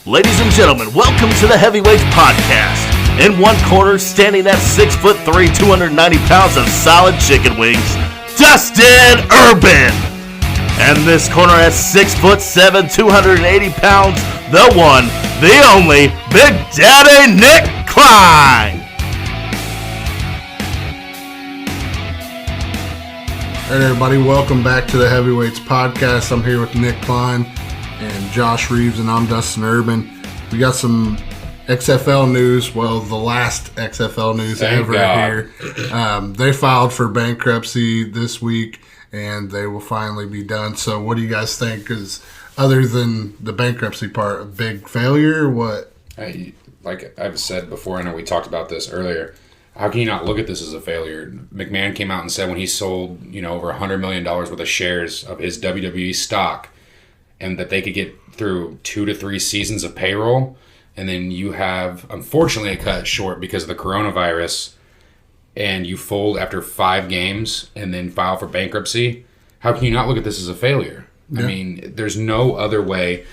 Ladies and gentlemen, welcome to the Heavyweights Podcast. In one corner, standing at 6'3", 290 pounds of solid chicken wings, Dustin Urban. And this corner at 6'7", 280 pounds, the one, the only, Big Daddy Nik Klein. Hey everybody, welcome back to the Heavyweights Podcast. I'm here with Nik Klein and Josh Reeves, and I'm Dustin Urban. We got some XFL news, well, the last XFL news ever here. They filed for bankruptcy this week, and they will finally be done. So what do you guys think is, other than the bankruptcy part, a big failure or what? Like I've said before, I know we talked about this earlier, how can you not look at this as a failure? McMahon came out and said when he sold, over $100 million worth of shares of his WWE stock, and that they could get through 2 to 3 seasons of payroll, and then you have, unfortunately, it cut short because of the coronavirus, and you fold after 5 games and then file for bankruptcy. How can you not look at this as a failure? Yeah. I mean, there's no other way.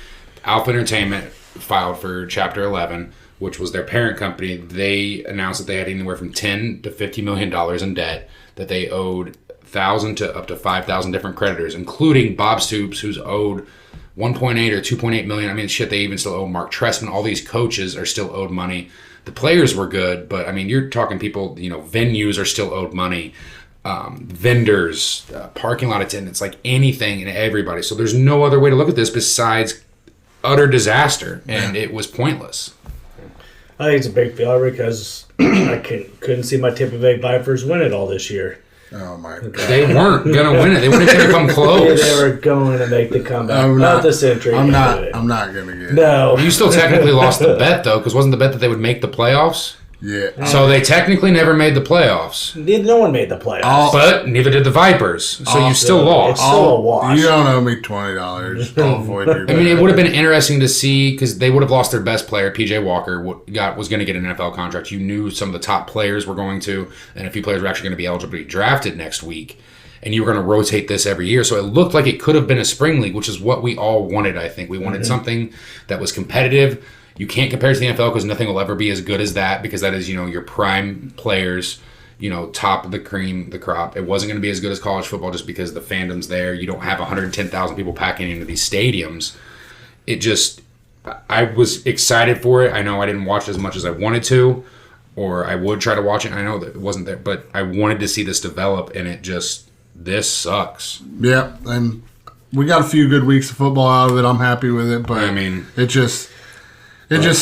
Alpha Entertainment filed for Chapter 11, which was their parent company. They announced that they had anywhere from $10 to $50 million in debt, that they owed 1,000 to up to 5,000 different creditors, including Bob Stoops, who's owed 1.8 or 2.8 million. I mean, shit, they even still owe Mark Trestman. All these coaches are still owed money. The players were good, but I mean, you're talking people, venues are still owed money. Vendors, parking lot attendants, like anything and everybody. So there's no other way to look at this besides utter disaster, and it was pointless. I think it's a big failure because I couldn't see my Tampa Bay Vipers win it all this year. Oh my God! They weren't gonna win it. They weren't gonna come close. They were going to make the comeback. Not the century. I'm not gonna get it. No. You still technically lost the bet though, because wasn't the bet that they would make the playoffs? Yeah. So they technically never made the playoffs. No one made the playoffs. But neither did the Vipers. So you still lost. It's still a wash. You don't owe me $20. I'll avoid your bet. I mean, it would have been interesting to see, because they would have lost their best player, PJ Walker, was going to get an NFL contract. You knew some of the top players were going to, and a few players were actually going to be eligible to be drafted next week. And you were going to rotate this every year. So it looked like it could have been a spring league, which is what we all wanted, I think. We wanted something that was competitive. You can't compare it to the NFL because nothing will ever be as good as that, because that is, your prime players, top of the cream, the crop. It wasn't going to be as good as college football just because the fandom's there. You don't have 110,000 people packing into these stadiums. I was excited for it. I know I didn't watch it as much as I wanted to, or I would try to watch it. I know that it wasn't there, but I wanted to see this develop, and this sucks. Yeah, and we got a few good weeks of football out of it. I'm happy with it, but I mean, it just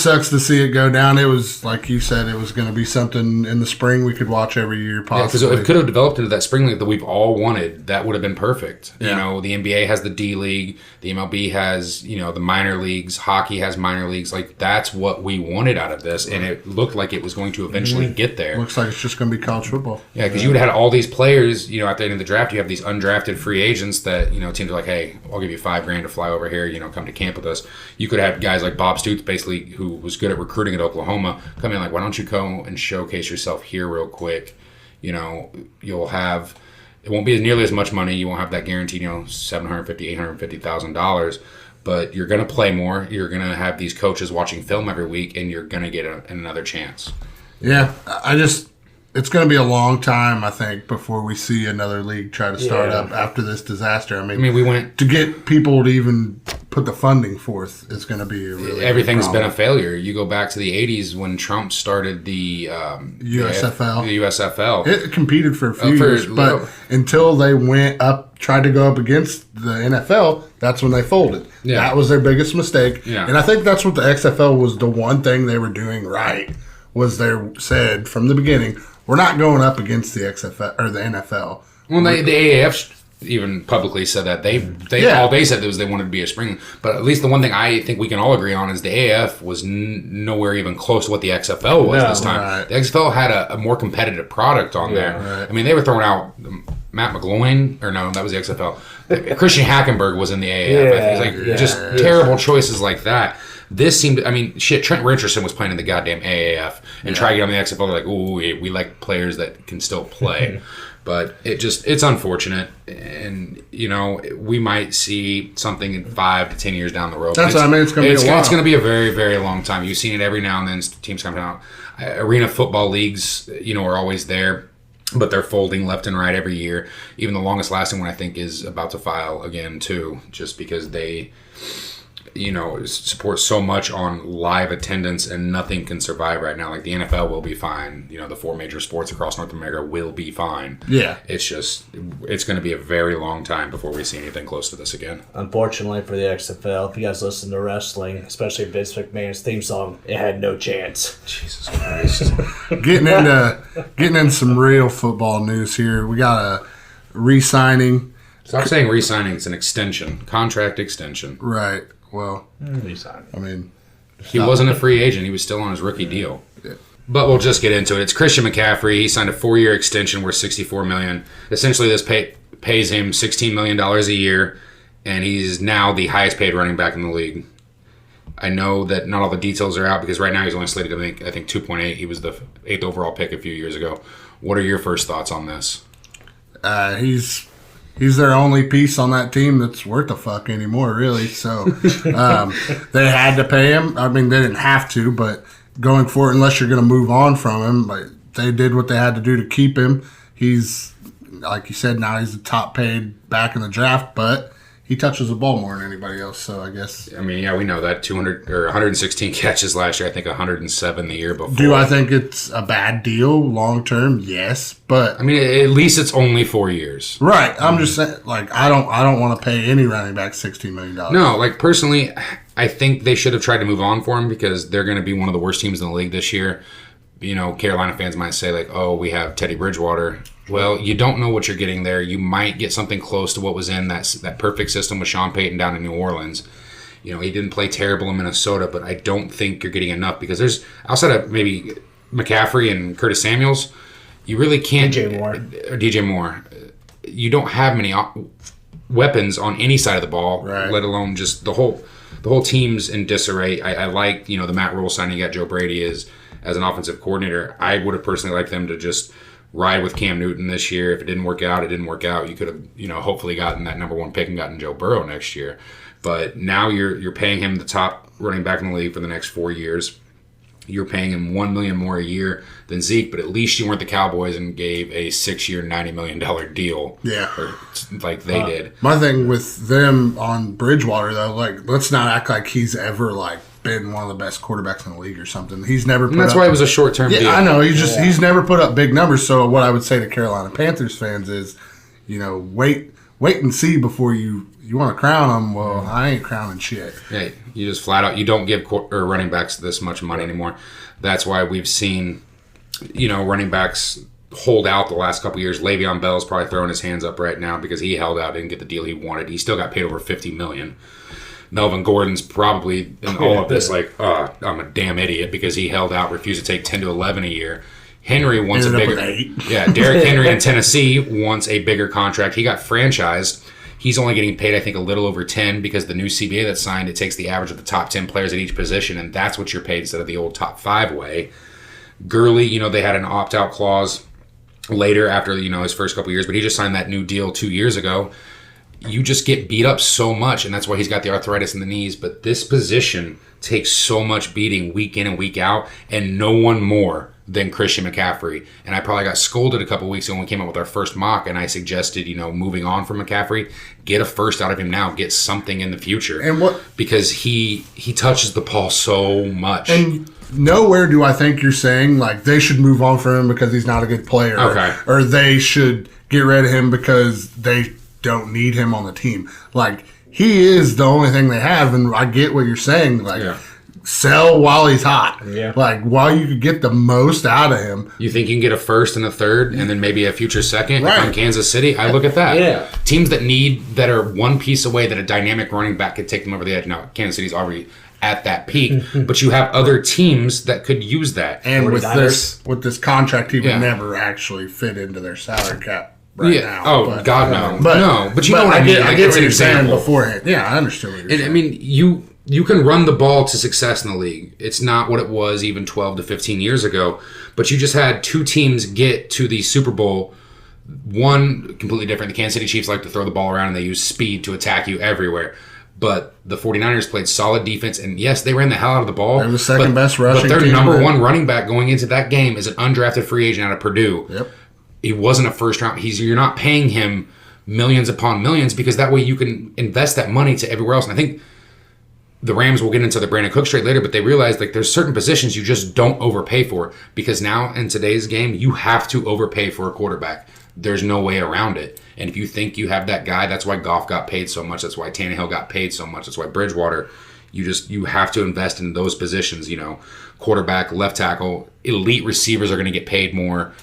sucks to see it go down. It was, like you said, it was going to be something in the spring we could watch every year, possibly. Yeah, because if it could have developed into that spring league that we've all wanted, that would have been perfect. Yeah. The NBA has the D-League. The MLB has, the minor leagues. Hockey has minor leagues. Like, that's what we wanted out of this, and it looked like it was going to eventually get there. Looks like it's just going to be college football. Yeah, because you would have had all these players, at the end of the draft, you have these undrafted free agents that, teams are like, hey, I'll give you $5,000 to fly over here, come to camp with us. You could have guys like Bob Stoops, basically, who was good at recruiting at Oklahoma, come in like, why don't you go and showcase yourself here real quick? You'll have, it won't be nearly as much money. You won't have that guaranteed, $750,000, $850,000, but you're going to play more. You're going to have these coaches watching film every week, and you're going to get another chance. Yeah, it's going to be a long time, I think, before we see another league try to start up after this disaster. I mean, we went to get people to even put the funding forth. It's going to be a really everything's been a failure. You go back to the '80s when Trump started the USFL. The USFL. It competed for a few years, but until they tried to go up against the NFL, that's when they folded. Yeah. That was their biggest mistake. Yeah. And I think that's what the XFL was. The one thing they were doing right was they said from the beginning, we're not going up against the XFL or the NFL. Well, the AAF even publicly said that all they said was they wanted to be a spring. But at least the one thing I think we can all agree on is the AAF was nowhere even close to what the XFL was this time. Right. The XFL had a more competitive product on there. Right. I mean, they were throwing out Matt McGloin, or no, that was the XFL. Christian Hackenberg was in the AAF. Terrible choices like that. This seemed, Trent Richardson was playing in the goddamn AAF and trying to get on the XFL. They're like, ooh, we like players that can still play. But it's unfortunate, and we might see something in 5 to 10 years down the road. That's what I mean. It's going to be a while. It's going to be a very, very long time. You've seen it every now and then. Teams coming out. Arena football leagues, are always there, but they're folding left and right every year. Even the longest lasting one, I think, is about to file again too, just because they support so much on live attendance, and nothing can survive right now. Like the NFL will be fine. The 4 major sports across North America will be fine. Yeah. It's going to be a very long time before we see anything close to this again. Unfortunately for the XFL, if you guys listen to wrestling, especially Vince McMahon's theme song, it had no chance. Jesus Christ. Getting into some real football news here. We got a re-signing. Stop saying re-signing. It's an extension. Contract extension. Right. Well, Re-signing. I mean, he wasn't a free agent. He was still on his rookie deal. Yeah. But we'll just get into it. It's Christian McCaffrey. He signed a 4-year extension worth $64 million. Essentially, this pays him $16 million a year, and he's now the highest paid running back in the league. I know that not all the details are out because right now he's only slated to make, I think, 2.8. He was the 8th overall pick a few years ago. What are your first thoughts on this? He's their only piece on that team that's worth a fuck anymore, really. So they had to pay him. I mean, they didn't have to, but going forward, unless you're going to move on from him, like, they did what they had to do to keep him. He's, like you said, now he's the top paid back in the draft, but he touches the ball more than anybody else, so I guess. I mean, yeah, we know that. 116 catches last year. I think 107 the year before. Do I think it's a bad deal long term? Yes, but I mean, at least it's only 4 years. Right. I'm just saying, like, I don't want to pay any running back $16 million. No, like, personally, I think they should have tried to move on for him because they're going to be one of the worst teams in the league this year. Carolina fans might say, like, oh, we have Teddy Bridgewater. Well, you don't know what you're getting there. You might get something close to what was in that perfect system with Sean Payton down in New Orleans. He didn't play terrible in Minnesota, but I don't think you're getting enough because there's, outside of maybe McCaffrey and Curtis Samuels, you really can't. DJ Moore. You don't have many weapons on any side of the ball, right. Let alone just the whole team's in disarray. I like, the Matt Rule signing. You got Joe Brady as an offensive coordinator. I would have personally liked them to just ride with Cam Newton this year. If it didn't work out, it didn't work out. You could have, hopefully gotten that number 1 pick and gotten Joe Burrow next year. But now you're paying him the top running back in the league for the next 4 years. You're paying him $1 million more a year than Zeke, but at least you weren't the Cowboys and gave a 6-year, $90 million deal. Yeah. Like they did. My thing with them on Bridgewater, though, like, let's not act like he's ever, like, been one of the best quarterbacks in the league or something. He's never put that's up, why it was a short-term deal. I know. He's never put up big numbers. So what I would say to Carolina Panthers fans is, wait and see before you want to crown them. Well, I ain't crowning shit. Hey, you just flat out, you don't give running backs this much money anymore. That's why we've seen, running backs hold out the last couple of years. Le'Veon Bell's probably throwing his hands up right now because he held out, didn't get the deal he wanted. He still got paid over $50 million. Melvin Gordon's probably in all of this like, I'm a damn idiot because he held out, refused to take 10 to 11 a year. Henry wants a bigger. Yeah, Derrick Henry in Tennessee wants a bigger contract. He got franchised. He's only getting paid, I think, a little over 10 because the new CBA that's signed, it takes the average of the top 10 players at each position, and that's what you're paid instead of the old top 5 way. Gurley, they had an opt-out clause later after, his first couple years, but he just signed that new deal 2 years ago. You just get beat up so much, and that's why he's got the arthritis in the knees. But this position takes so much beating week in and week out, and no one more than Christian McCaffrey. And I probably got scolded a couple weeks ago when we came up with our first mock, and I suggested, moving on from McCaffrey, get a first out of him now, get something in the future. And what? Because he touches the ball so much. And nowhere do I think you're saying, like, they should move on from him because he's not a good player. Okay. Or they should get rid of him because they don't need him on the team. Like, he is the only thing they have, and I get what you're saying. Like, sell while he's hot. Yeah. Like, while you could get the most out of him. You think you can get a first and a third and then maybe a future second right. from Kansas City? I look at that. Yeah. Teams that are one piece away that a dynamic running back could take them over the edge. Now, Kansas City's already at that peak, but you have other teams that could use that. And with this contract, he would never actually fit into their salary cap. Right now. Oh, but, God, no. But you but know what I mean. I get what you're saying beforehand. Yeah, I understand what you're saying. I mean, you can run the ball to success in the league. It's not what it was even 12 to 15 years ago. But you just had 2 teams get to the Super Bowl One, completely different. The Kansas City Chiefs like to throw the ball around and they use speed to attack you everywhere. But the 49ers played solid defense, and yes, they ran the hell out of the ball. They're the second best rushing team. But their team number one running back going into that game is an undrafted free agent out of Purdue. Yep. He wasn't a first round. You're not paying him millions upon millions because that way you can invest that money to everywhere else. And I think the Rams will get into the Brandon Cooks trade later, but they realize like there's certain positions you just don't overpay for because now in today's game you have to overpay for a quarterback. There's no way around it. And if you think you have that guy, that's why Goff got paid so much. That's why Tannehill got paid so much. That's why Bridgewater. You have to invest in those positions. Quarterback, left tackle, elite receivers are going to get paid more.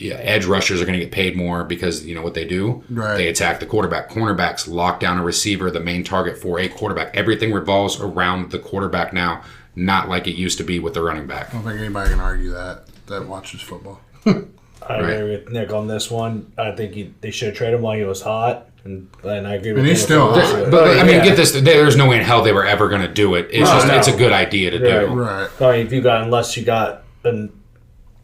Edge rushers are going to get paid more because you know what they do? Right. They attack the quarterback. Cornerbacks lock down a receiver, the main target for a quarterback. Everything revolves around the quarterback now, not like it used to be with the running back. I don't think anybody can argue that watches football. I agree with Nick on this one. I think they should have traded him while he was hot, and I agree with him. And he's still hot. But I mean, get this: there's no way in hell they were ever going to do it. It's it's a good idea to do. Right. I mean, unless you got a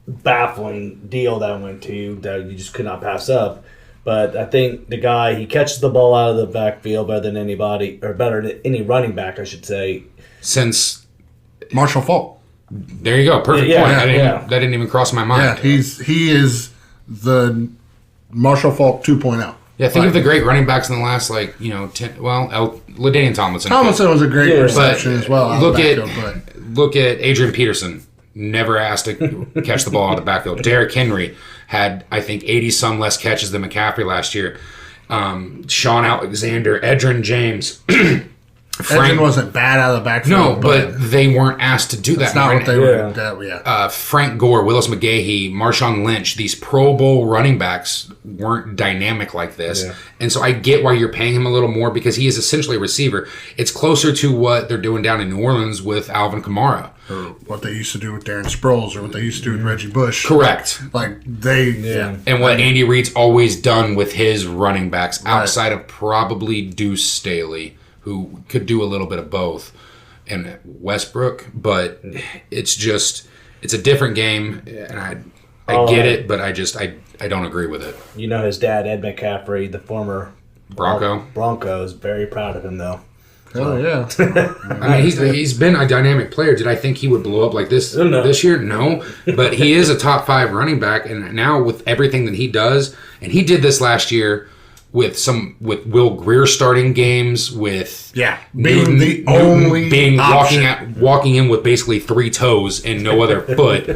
baffling deal that went to you that you just could not pass up. But I think the guy, he catches the ball out of the backfield better than anybody, or better than any running back, I should say. Since Marshall Faulk. There you go. Perfect point. That didn't even cross my mind. Yeah, he is the Marshall Faulk 2.0. Yeah, think of the great running backs in the last, LaDainian Tomlinson. Tomlinson was a great reception as well. Look at Adrian Peterson. Never asked to catch the ball out of the backfield. Derrick Henry had, I think, 80-some less catches than McCaffrey last year. Sean Alexander, Edgerrin James. Edgerrin wasn't bad out of the backfield. No, but they weren't asked to do that. That's not what they were. Frank Gore, Willis McGahee, Marshawn Lynch, these Pro Bowl running backs weren't dynamic like this. Yeah. And so I get why you're paying him a little more because he is essentially a receiver. It's closer to what they're doing down in New Orleans with Alvin Kamara. Or what they used to do with Darren Sproles or what they used to do with Reggie Bush. Correct. And what Andy Reid's always done with his running backs outside of probably Deuce Staley, who could do a little bit of both, and Westbrook, but it's a different game, and I get it, but I don't agree with it. You know his dad, Ed McCaffrey, the former Bronco, is very proud of him, though. Oh, yeah. I mean, he's been a dynamic player. Did I think he would blow up like this this year? No. But he is a top 5 running back, and now with everything that he does, and he did this last year with Will Greer starting games, with being the only option. walking in with basically 3 toes and no other foot,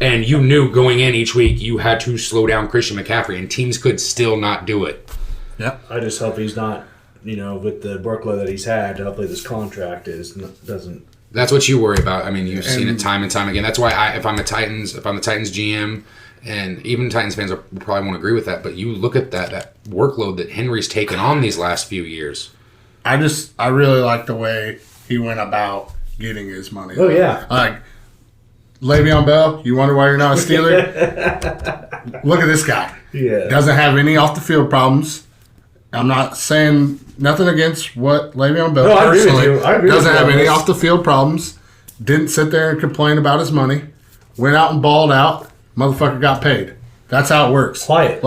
and you knew going in each week you had to slow down Christian McCaffrey, and teams could still not do it. Yeah, I just hope he's not, with the workload that he's had. Hopefully this contract doesn't. That's what you worry about. I mean, you've seen it time and time again. That's why if I'm the Titans GM. And even Titans fans will probably won't agree with that, but you look at that workload that Henry's taken on these last few years. I really like the way he went about getting his money. Oh, yeah. Like, Le'Veon Bell, you wonder why you're not a Steeler? Look at this guy. Yeah. Doesn't have any off-the-field problems. I'm not saying nothing against what Le'Veon Bell personally doesn't have any off-the-field problems. Didn't sit there and complain about his money. Went out and balled out. Motherfucker got paid. That's how it works. Quiet.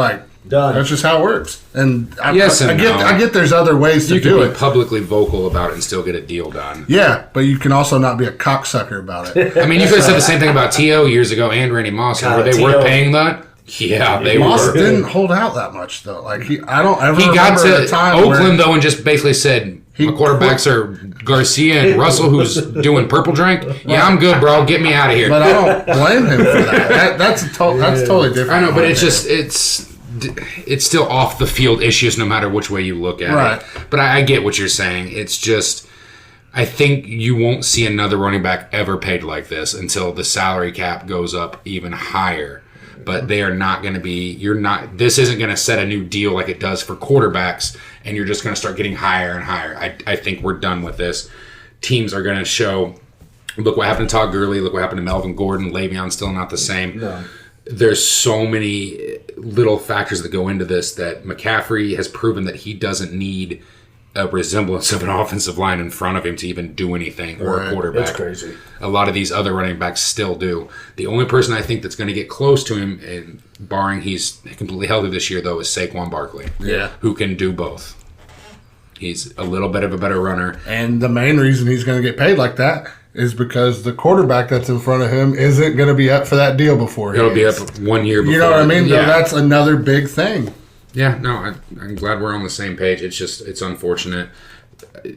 Done. That's just how it works. And I I get there's other ways to do it. You can be publicly vocal about it and still get a deal done. Yeah, but you can also not be a cocksucker about it. I mean, you could have said the same thing about T.O. years ago and Randy Moss. Were they worth paying that? Yeah, they were. Moss didn't hold out that much, though. He got to Oakland, though, and just basically said, my quarterbacks are Garcia and Russell, who's doing purple drink. Yeah, I'm good, bro. Get me out of here. But I don't blame him for that. That's totally different. I know, but it's still off the field issues no matter which way you look at it. But I get what you're saying. It's just, I think you won't see another running back ever paid like this until the salary cap goes up even higher. But they are not going to be, this isn't going to set a new deal like it does for quarterbacks, and you're just going to start getting higher and higher. I think we're done with this. Teams are going to show, look what happened to Todd Gurley, look what happened to Melvin Gordon, Le'Veon's still not the same. No. There's so many little factors that go into this that McCaffrey has proven that he doesn't need a resemblance of an offensive line in front of him to even do anything, or a quarterback. It's crazy. A lot of these other running backs still do. The only person I think that's going to get close to him, and barring he's completely healthy this year, though, is Saquon Barkley. Yeah. Who can do both. He's a little bit of a better runner. And the main reason he's going to get paid like that is because the quarterback that's in front of him isn't going to be up for that deal before He'll be up 1 year before. You know what I mean? Yeah. That's another big thing. Yeah, no, I'm glad we're on the same page. It's unfortunate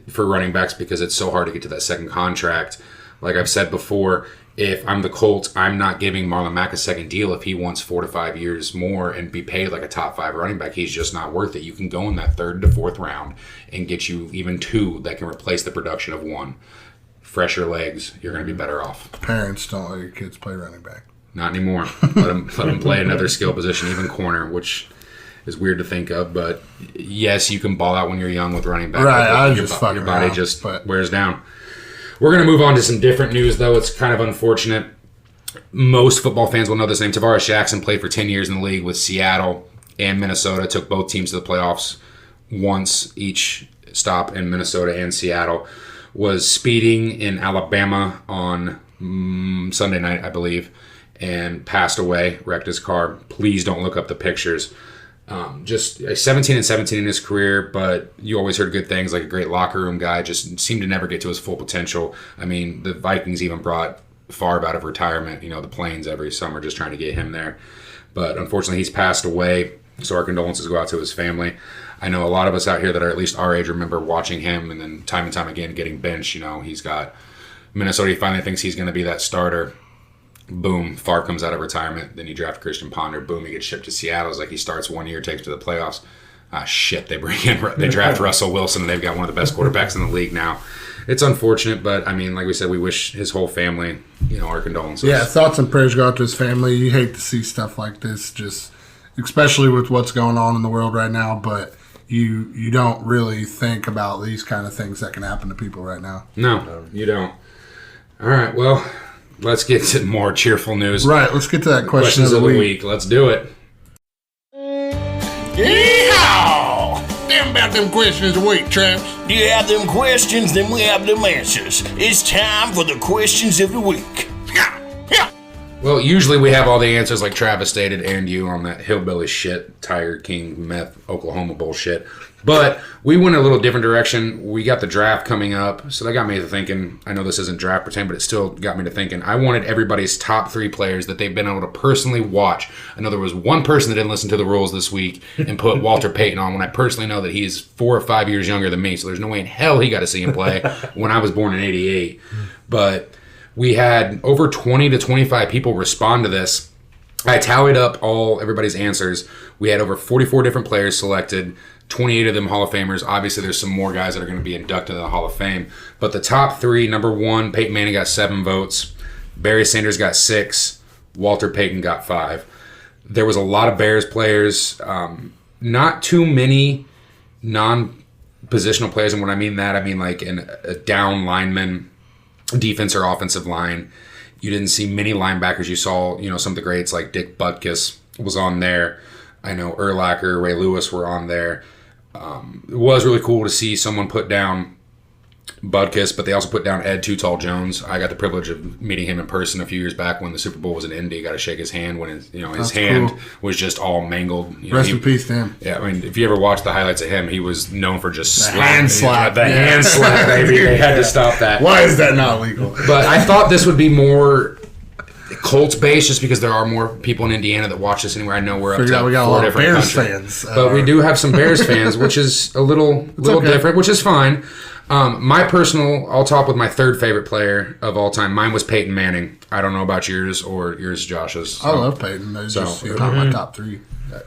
for running backs because it's so hard to get to that second contract. Like I've said before, if I'm the Colts, I'm not giving Marlon Mack a second deal if he wants 4 to 5 years more and be paid like a top 5 running back. He's just not worth it. You can go in that 3rd to 4th round and get you even 2 that can replace the production of 1. Fresher legs, you're going to be better off. Parents, don't let your kids play running back. Not anymore. Let them play another skill position, even corner, which is weird to think of, but yes, you can ball out when you're young with running back. Right, Your body just wears down. We're going to move on to some different news, though. It's kind of unfortunate. Most football fans will know this name. Tavares Jackson played for 10 years in the league with Seattle and Minnesota, took both teams to the playoffs once each stop in Minnesota and Seattle. Was speeding in Alabama on Sunday night, I believe, and passed away, wrecked his car. Please don't look up the pictures. Just 17 in his career, but you always heard good things, like a great locker room guy, just seemed to never get to his full potential. I mean, the Vikings even brought Favre out of retirement, the planes every summer, just trying to get him there. But unfortunately, he's passed away, so our condolences go out to his family. I know a lot of us out here that are at least our age remember watching him and then time and time again getting benched. He's got Minnesota, he finally thinks he's going to be that starter. Boom, Favre comes out of retirement. Then you draft Christian Ponder. Boom, he gets shipped to Seattle. It's like he starts 1 year, takes to the playoffs. Shit, they draft Russell Wilson, and they've got one of the best quarterbacks in the league now. It's unfortunate, but I mean, like we said, we wish his whole family, our condolences. Yeah, thoughts and prayers go out to his family. You hate to see stuff like this, just especially with what's going on in the world right now. But you don't really think about these kind of things that can happen to people right now. No, you don't. All right, well. Let's get to more cheerful news. Right, let's get to that questions of the week. Let's do it. Yeehaw! Damn about them questions of the week, Traps. You have them questions, then we have them answers. It's time for the questions of the week. Well, usually we have all the answers like Travis stated and you on that hillbilly shit, Tiger King, meth, Oklahoma bullshit. But we went a little different direction. We got the draft coming up, so that got me to thinking. I know this isn't draft pretend, but it still got me to thinking. I wanted everybody's top 3 players that they've been able to personally watch. I know there was one person that didn't listen to the rules this week and put Walter Payton on when I personally know that he's 4 or 5 years younger than me, so there's no way in hell he got to see him play when I was born in 88. But we had over 20 to 25 people respond to this. I tallied up everybody's answers. We had over 44 different players selected, 28 of them Hall of Famers. Obviously, there's some more guys that are going to be inducted into the Hall of Fame. But the top 3, number 1, Peyton Manning got 7 votes. Barry Sanders got 6. Walter Payton got 5. There was a lot of Bears players. Not too many non-positional players. And when I mean that, I mean like a down lineman, defense or offensive line. You didn't see many linebackers. You saw, some of the greats like Dick Butkus was on there. I know Urlacher, Ray Lewis were on there. It was really cool to see someone put down Butkus, but they also put down Ed Too Tall Jones. I got the privilege of meeting him in person a few years back when the Super Bowl was in Indy. Got to shake his hand when his hand was just all mangled. Rest in peace to him. Yeah, I mean, if you ever watched the highlights of him, he was known for just the hand slap, baby. They had to stop that. Why is that not legal? But I thought this would be more Colts based, just because there are more people in Indiana that watch this anywhere. I know we're up to we got 4 a lot different of Bears countries, fans, but we do have some Bears fans, which is a little okay. different, which is fine. My personal, I'll talk with my 3rd favorite player of all time. Mine was Peyton Manning. I don't know about yours or yours, Josh's. I love Peyton. He's not my top 3.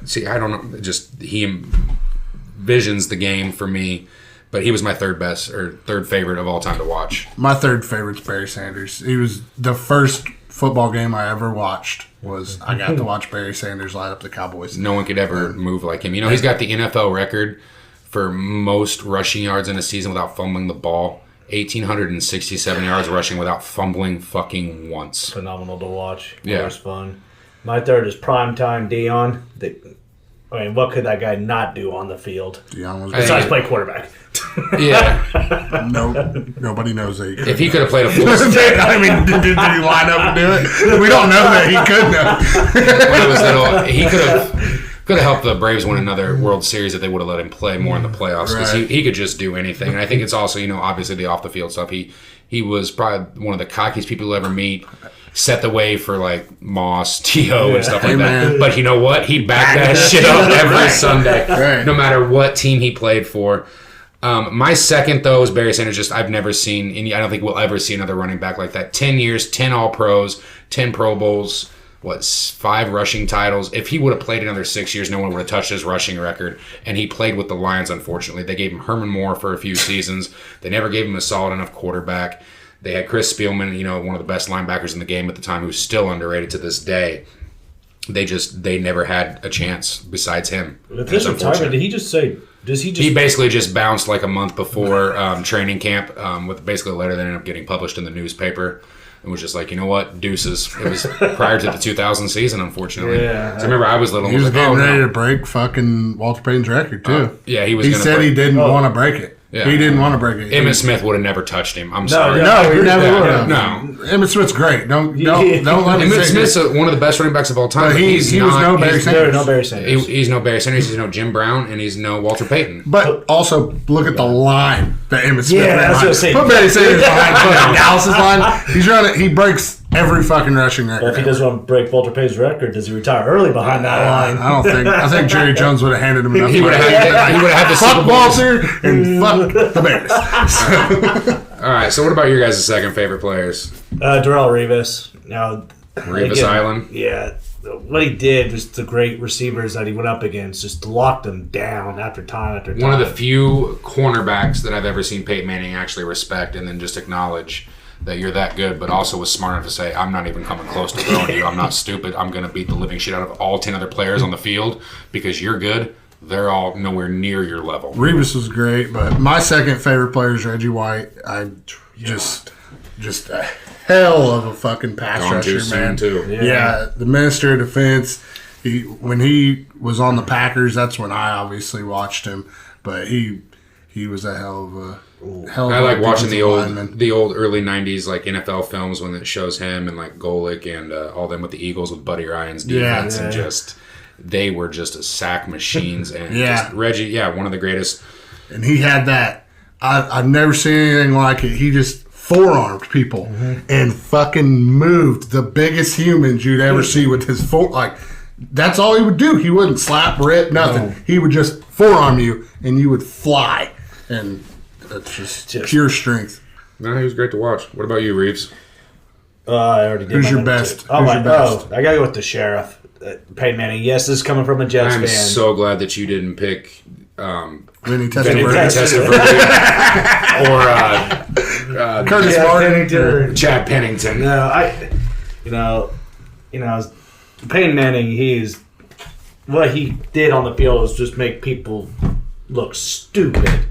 See, I don't know. Just he envisions the game for me, but he was my 3rd favorite of all time to watch. My 3rd favorite's Barry Sanders. He was the first football game I ever watched. I got to watch Barry Sanders light up the Cowboys. No one could ever move like him. He's got the NFL record for most rushing yards in a season without fumbling the ball. 1,867 yards rushing without fumbling fucking once. Phenomenal to watch. Yeah. It was fun. My 3rd is Primetime Dion. I mean, what could that guy not do on the field? Deion was Besides play quarterback. Yeah. Nobody knows that he could. If he could have played a full I mean, did he line up and do it? We don't know that he could know. when it was little, he could have helped the Braves win another World Series if they would have let him play more in the playoffs because Right. he could just do anything. And I think it's also, obviously the off the field stuff. He was probably one of the cockiest people you'll ever meet. Set the way for like Moss, T.O. and stuff like that. But you know what? He backed that shit up every Sunday, Right. no matter what team he played for. My second, though, is Barry Sanders. I've never seen any. I don't think we'll ever see another running back like that. 10 years, 10 All-Pros, 10 Pro Bowls, 5 rushing titles. If he would have played another 6 years, no one would have touched his rushing record. And he played with the Lions, unfortunately. They gave him Herman Moore for a few seasons. They never gave him a solid enough quarterback. They had Chris Spielman, one of the best linebackers in the game at the time, who's still underrated to this day. They never had a chance besides him. With his retirement, did he just say? He basically just bounced like a month before training camp with basically a letter that ended up getting published in the newspaper. And was just like, you know what, deuces. It was prior to the 2000 season, unfortunately. Yeah. So I remember I was little. He was getting ready to break fucking Walter Payton's record too. Yeah, he was. He said he didn't want to break it. Yeah. He didn't want to break it. Emmett Smith would have never touched him. I'm sorry. No, he never would Yeah, have. no. Emmett Smith's great. Don't let me Emmett say Smith's one of the best running backs of all time. But But he was no Barry Sanders. No Barry Sanders. He's no Barry Sanders. He's no Jim Brown, and he's no Walter Payton. But also, look at the line that Emmett Smith Yeah, ran. that's what I was saying. Put Barry Sanders behind fucking Dallas's line. He's running. He breaks every fucking rushing record. If he doesn't want to break Walter Payton's record, does he retire early behind that line? I don't think. I think Jerry Jones would have handed him enough. He would have had the Super fuck Bowl. Walter and fuck the Bears. All right. So what about your guys' second favorite players? Darrell Reeves. Now, Reeves Island. Yeah. What he did was the great receivers that he went up against just locked them down after time after time. One of the few cornerbacks that I've ever seen Peyton Manning actually respect and then just acknowledge that you're that good, but also was smart enough to say, I'm not even coming close to throwing you. I'm not stupid. I'm going to beat the living shit out of all 10 other players on the field because you're good. They're all nowhere near your level. Reeves was great, but my second favorite player is Reggie White. Just a hell of a fucking pass Gone too rusher, soon, man. too. Yeah, the Minister of Defense. When he was on the Packers, that's when I obviously watched him. But he was a hell of a I like watching the lineman. old early '90s like NFL films when it shows him and like Golick and all them with the Eagles with Buddy Ryan's defense and just they were just sack machines and just Reggie, one of the greatest. And he had that. I've never seen anything like it. He just forearmed people and fucking moved the biggest humans you'd ever see with his that's all he would do. He wouldn't slap, rip, nothing. He would just forearm you and you would fly. And that's just pure strength. No, he was great to watch. What about you, Reeves? I already did. Who's your best? I gotta go with the Sheriff, Peyton Manning. Yes, this is coming from a Jets I'm fan. so glad that you didn't pick Vinny Vinny Testaverde. or Curtis Martin. or Chad Pennington. No, Peyton Manning. What he did on the field was just make people look stupid.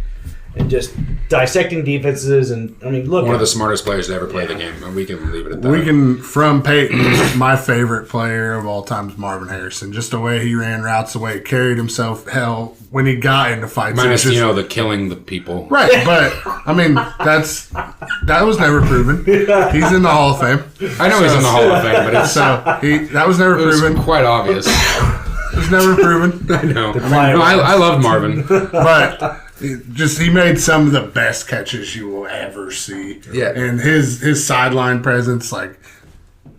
And just dissecting defenses, and look. One of the smartest players to ever play the game, and we can leave it at that. From Peyton, my favorite player of all time is Marvin Harrison. Just the way he ran routes, the way he carried himself. Hell, when he got into fights, Minus, the killing the people. Right, but that was never proven. He's in the Hall of Fame. I know he's in the Hall of Fame, but that was never proven. It's quite obvious. It was never proven. I know. I loved Marvin, but. He made some of the best catches you will ever see. Yeah. And his sideline presence,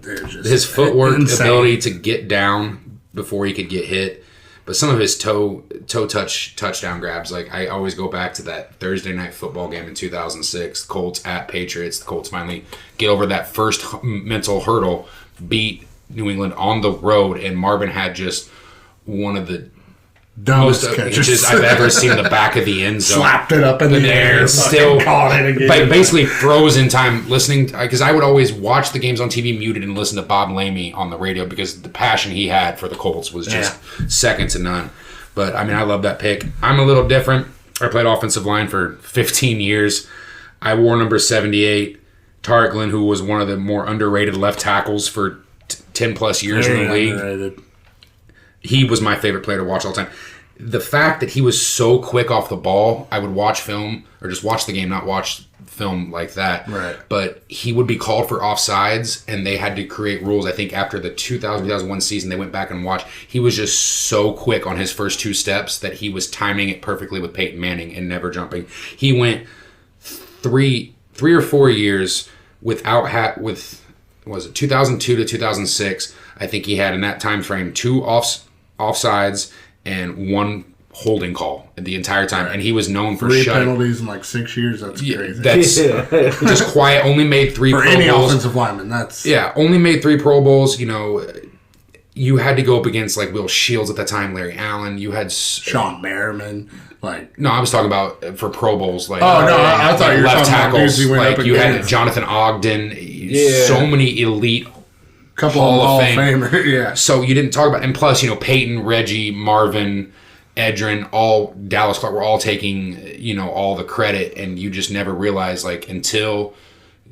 his footwork, insane. ability to get down before he could get hit, but some of his toe touch touchdown grabs. Like I always go back to that Thursday night football game in 2006, Colts at Patriots. The Colts finally get over that first mental hurdle, beat New England on the road, and Marvin had just one of the dumbest catches I've ever seen the back of the end zone. Slapped it up in the air. Still caught it again. Basically froze in time listening, because I would always watch the games on TV muted and listen to Bob Lamey on the radio because the passion he had for the Colts was just second to none. But, I love that pick. I'm a little different. I played offensive line for 15 years. I wore number 78. Tarek Glenn, who was one of the more underrated left tackles for 10-plus years in the league. Underrated. he was my favorite player to watch all the time. The fact that he was so quick off the ball, I would watch film or just watch the game, not watch film like that. Right. But he would be called for offsides, and they had to create rules. I think after the 2001 season, they went back and watched. He was just so quick on his first 2 steps that he was timing it perfectly with Peyton Manning and never jumping. He went 3 or 4 years without was it 2002 to 2006? I think he had in that time frame 2 offsides and 1 holding call the entire time, and he was known for 3 penalties in like 6 years. That's crazy. That's just quiet. Only made 3 for Pro any Bowls. offensive lineman. That's only made 3 Pro Bowls. You know, you had to go up against like Will Shields at that time, Larry Allen. You had Sean Merriman. Like no, I was talking about for Pro Bowls. Like I thought you were left talking about dudes tackles. he went Like up you had against. Jonathan Ogden. So many elite. Couple Hall of of Famer. Yeah. So you didn't talk about, and plus, you know, Peyton, Reggie, Marvin, Edrin, all Dallas Clark were all taking, you know, all the credit, and you just never realized, like, until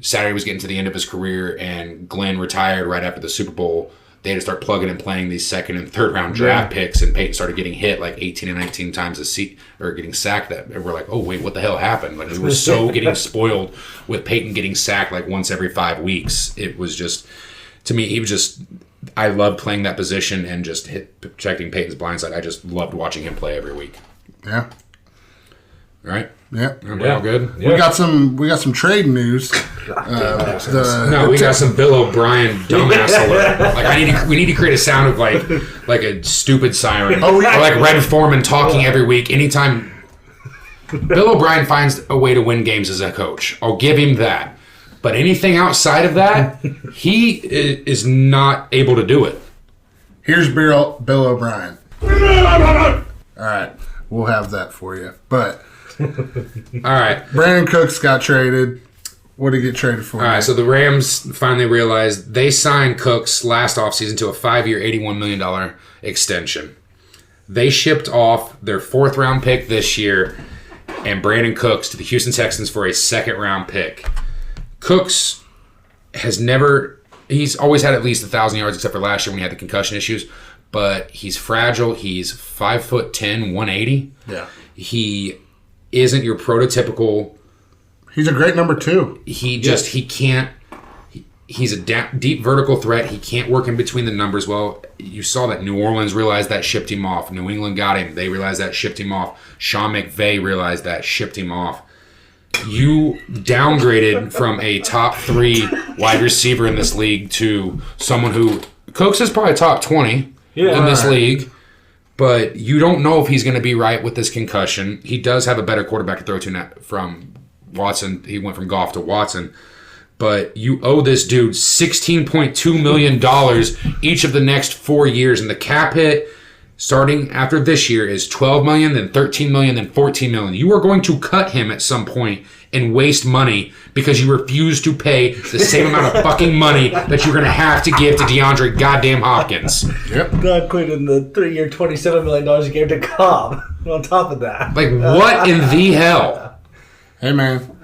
Saturday was getting to the end of his career and Glenn retired right after the Super Bowl, they had to start plugging and playing these 2nd and 3rd round draft picks, and Peyton started getting hit like 18 and 19 times a seat, or getting sacked. That and we're like, oh wait, what the hell happened? Like we were so getting spoiled with Peyton getting sacked like once every 5 weeks. It was just, to me, he was just. I loved playing that position and just protecting Peyton's blindside. I just loved watching him play every week. Yeah. Right? Yeah. Everybody all good? Yeah. We got some trade news. We got some Bill O'Brien dumbass alert. Like we need to create a sound of like a stupid siren. Or like Red Foreman talking every week. Anytime Bill O'Brien finds a way to win games as a coach, I'll give him that. But anything outside of that, he is not able to do it. Here's Bill O'Brien. All right, we'll have that for you. But all right, Brandon Cooks got traded. What did he get traded for? All right, so the Rams finally realized they signed Cooks last offseason to a 5-year, $81 million extension. They shipped off their 4th round pick this year and Brandon Cooks to the Houston Texans for a 2nd round pick. Cooks he's always had at least 1,000 yards except for last year when he had the concussion issues, but he's fragile. He's 5'10", 180. Yeah. He isn't your prototypical. He's a great number 2. He can't. He's a deep vertical threat. He can't work in between the numbers well. You saw that New Orleans realized that, shipped him off. New England got him. They realized that, shipped him off. Sean McVay realized that, shipped him off. You downgraded from a top 3 wide receiver in this league to someone who Cooks is probably top 20 in this league, but you don't know if he's going to be right with this concussion. He does have a better quarterback to throw to from Watson. He went from Goff to Watson, but you owe this dude $16.2 million each of the next 4 years, and the cap hit starting after this year is $12 million, then $13 million, then $14 million. You are going to cut him at some point and waste money because you refuse to pay the same amount of fucking money that you're going to have to give to DeAndre goddamn Hopkins. Yep. Not including the 3-year, $27 million you gave to Cobb on top of that. Like, what in the hell? Hey, man.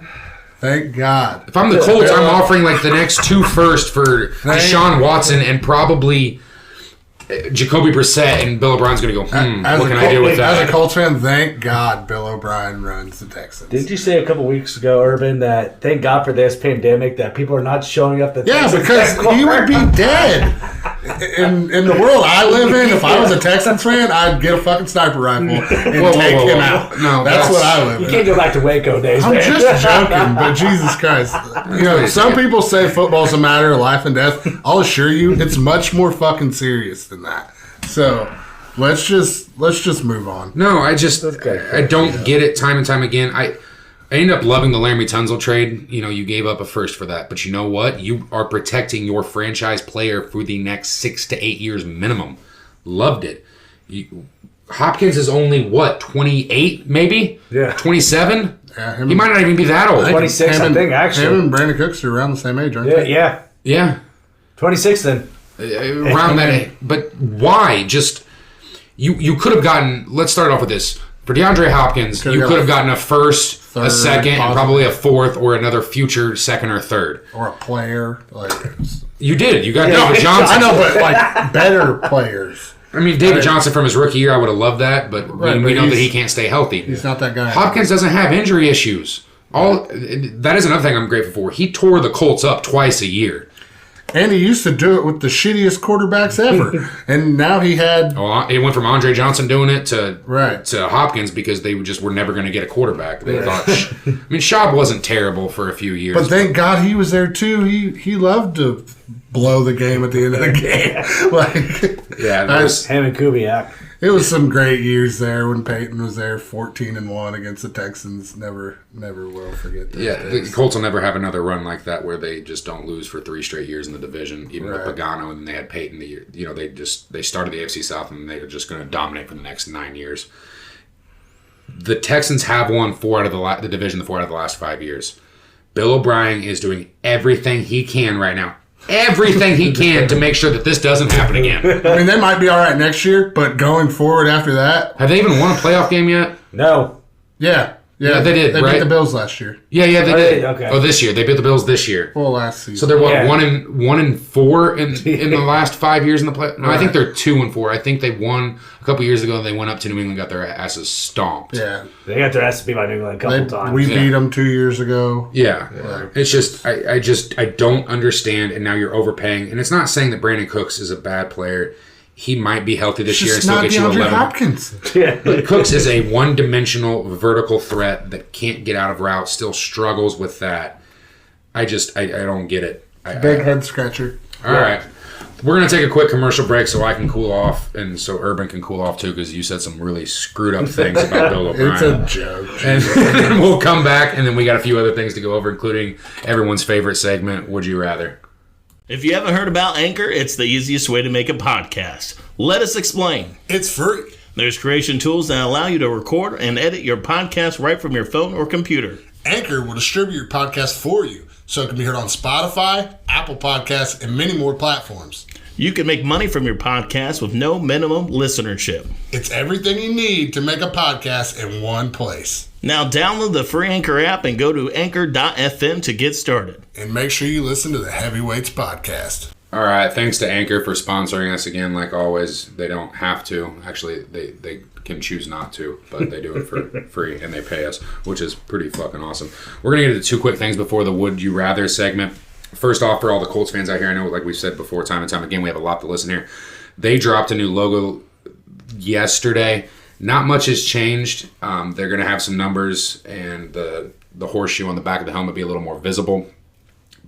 Thank God. If I'm the Colts, I'm offering like the next 2 first for Deshaun Watson and probably Jacoby Brissett, and Bill O'Brien's going to go, what can I do with that? As a Colts fan, thank God Bill O'Brien runs the Texans. Didn't you say a couple weeks ago, Urban, that thank God for this pandemic that people are not showing up at Yeah, because he would be dead. In the world I live in, if I was a Texans fan, I'd get a fucking sniper rifle and take him out. No, that's what I live in. You can't go back to Waco days, I'm man. just joking, but Jesus Christ. You know, some people say football's a matter of life and death. I'll assure you, it's much more fucking serious than that. So let's just move on. No, I don't get it time and time again. I ended up loving the Laramie Tunsil trade. You know, you gave up a first for that. But you know what? You are protecting your franchise player for the next 6 to 8 years minimum. Loved it. Hopkins is only, 28 maybe? Yeah. 27? Yeah, He might not even be that old. 26, I think, actually. Him and Brandon Cooks are around the same age, aren't they? Yeah. Yeah. 26 then. Around that age. But why? Just, you could have gotten, let's start off with this. For DeAndre Hopkins, you could have gotten a first, a second, and probably a 4th, or another future 2nd or 3rd. Or a player. You did. You got David Johnson. I know, but like better players. I mean, David Johnson from his rookie year, I would have loved that, but we know that he can't stay healthy. He's not that guy. Hopkins doesn't have injury issues. That is another thing I'm grateful for. He tore the Colts up twice a year. And he used to do it with the shittiest quarterbacks ever. And now he had... Well, it went from Andre Johnson doing it to to Hopkins because they just were never going to get a quarterback. They thought... I mean, Schaub wasn't terrible for a few years. But thank God he was there, too. He loved to blow the game at the end of the game. Him and Kubiak. It was some great years there when Peyton was there, 14-1 against the Texans. Never will forget that. Yeah, the Colts will never have another run like that where they just don't lose for 3 straight years in the division. Even with Pagano, and then they had Peyton the year. You know, they started the AFC South and they're just going to dominate for the next 9 years. The Texans have won 4 out of the division 4 out of the last 5 years. Bill O'Brien is doing everything he can right now. Everything he can to make sure that this doesn't happen again. I mean, they might be all right next year, but going forward after that... Have they even won a playoff game yet? No. Yeah, they did, They beat the Bills last year. Yeah, they did. Okay. Oh, this year. They beat the Bills this year. Well, last season. So they're what, 1-4 in the last 5 years in the play? No, I think they're 2-4. I think they won a couple years ago and they went up to New England and got their asses stomped. Yeah. They got their asses beat by New England a couple times. We beat them 2 years ago. Yeah. It's just, I don't understand, and now you're overpaying. And it's not saying that Brandon Cooks is a bad player. He might be healthy this year and still get you 11. Hopkins. But Cooks is a one-dimensional vertical threat that can't get out of route, still struggles with that. I don't get it. Big head scratcher. All right. We're going to take a quick commercial break so I can cool off and so Urban can cool off too because you said some really screwed up things about Bill O'Brien. It's a joke. And then we'll come back and then we got a few other things to go over, including everyone's favorite segment, Would You Rather? If you haven't heard about Anchor, it's the easiest way to make a podcast. Let us explain. It's free. There's creation tools that allow you to record and edit your podcast right from your phone or computer. Anchor will distribute your podcast for you, so it can be heard on Spotify, Apple Podcasts, and many more platforms. You can make money from your podcast with no minimum listenership. It's everything you need to make a podcast in one place. Now download the free Anchor app and go to anchor.fm to get started. And make sure you listen to the Heavyweights Podcast. All right, thanks to Anchor for sponsoring us again. Like always, they don't have to. Actually, they can choose not to, but they do it for free and they pay us, which is pretty fucking awesome. We're going to get into 2 quick things before the Would You Rather segment. First off, for all the Colts fans out here, I know, like we've said before, time and time again, we have a lot to listen here. They dropped a new logo yesterday. Not much has changed. They're going to have some numbers and the horseshoe on the back of the helmet be a little more visible.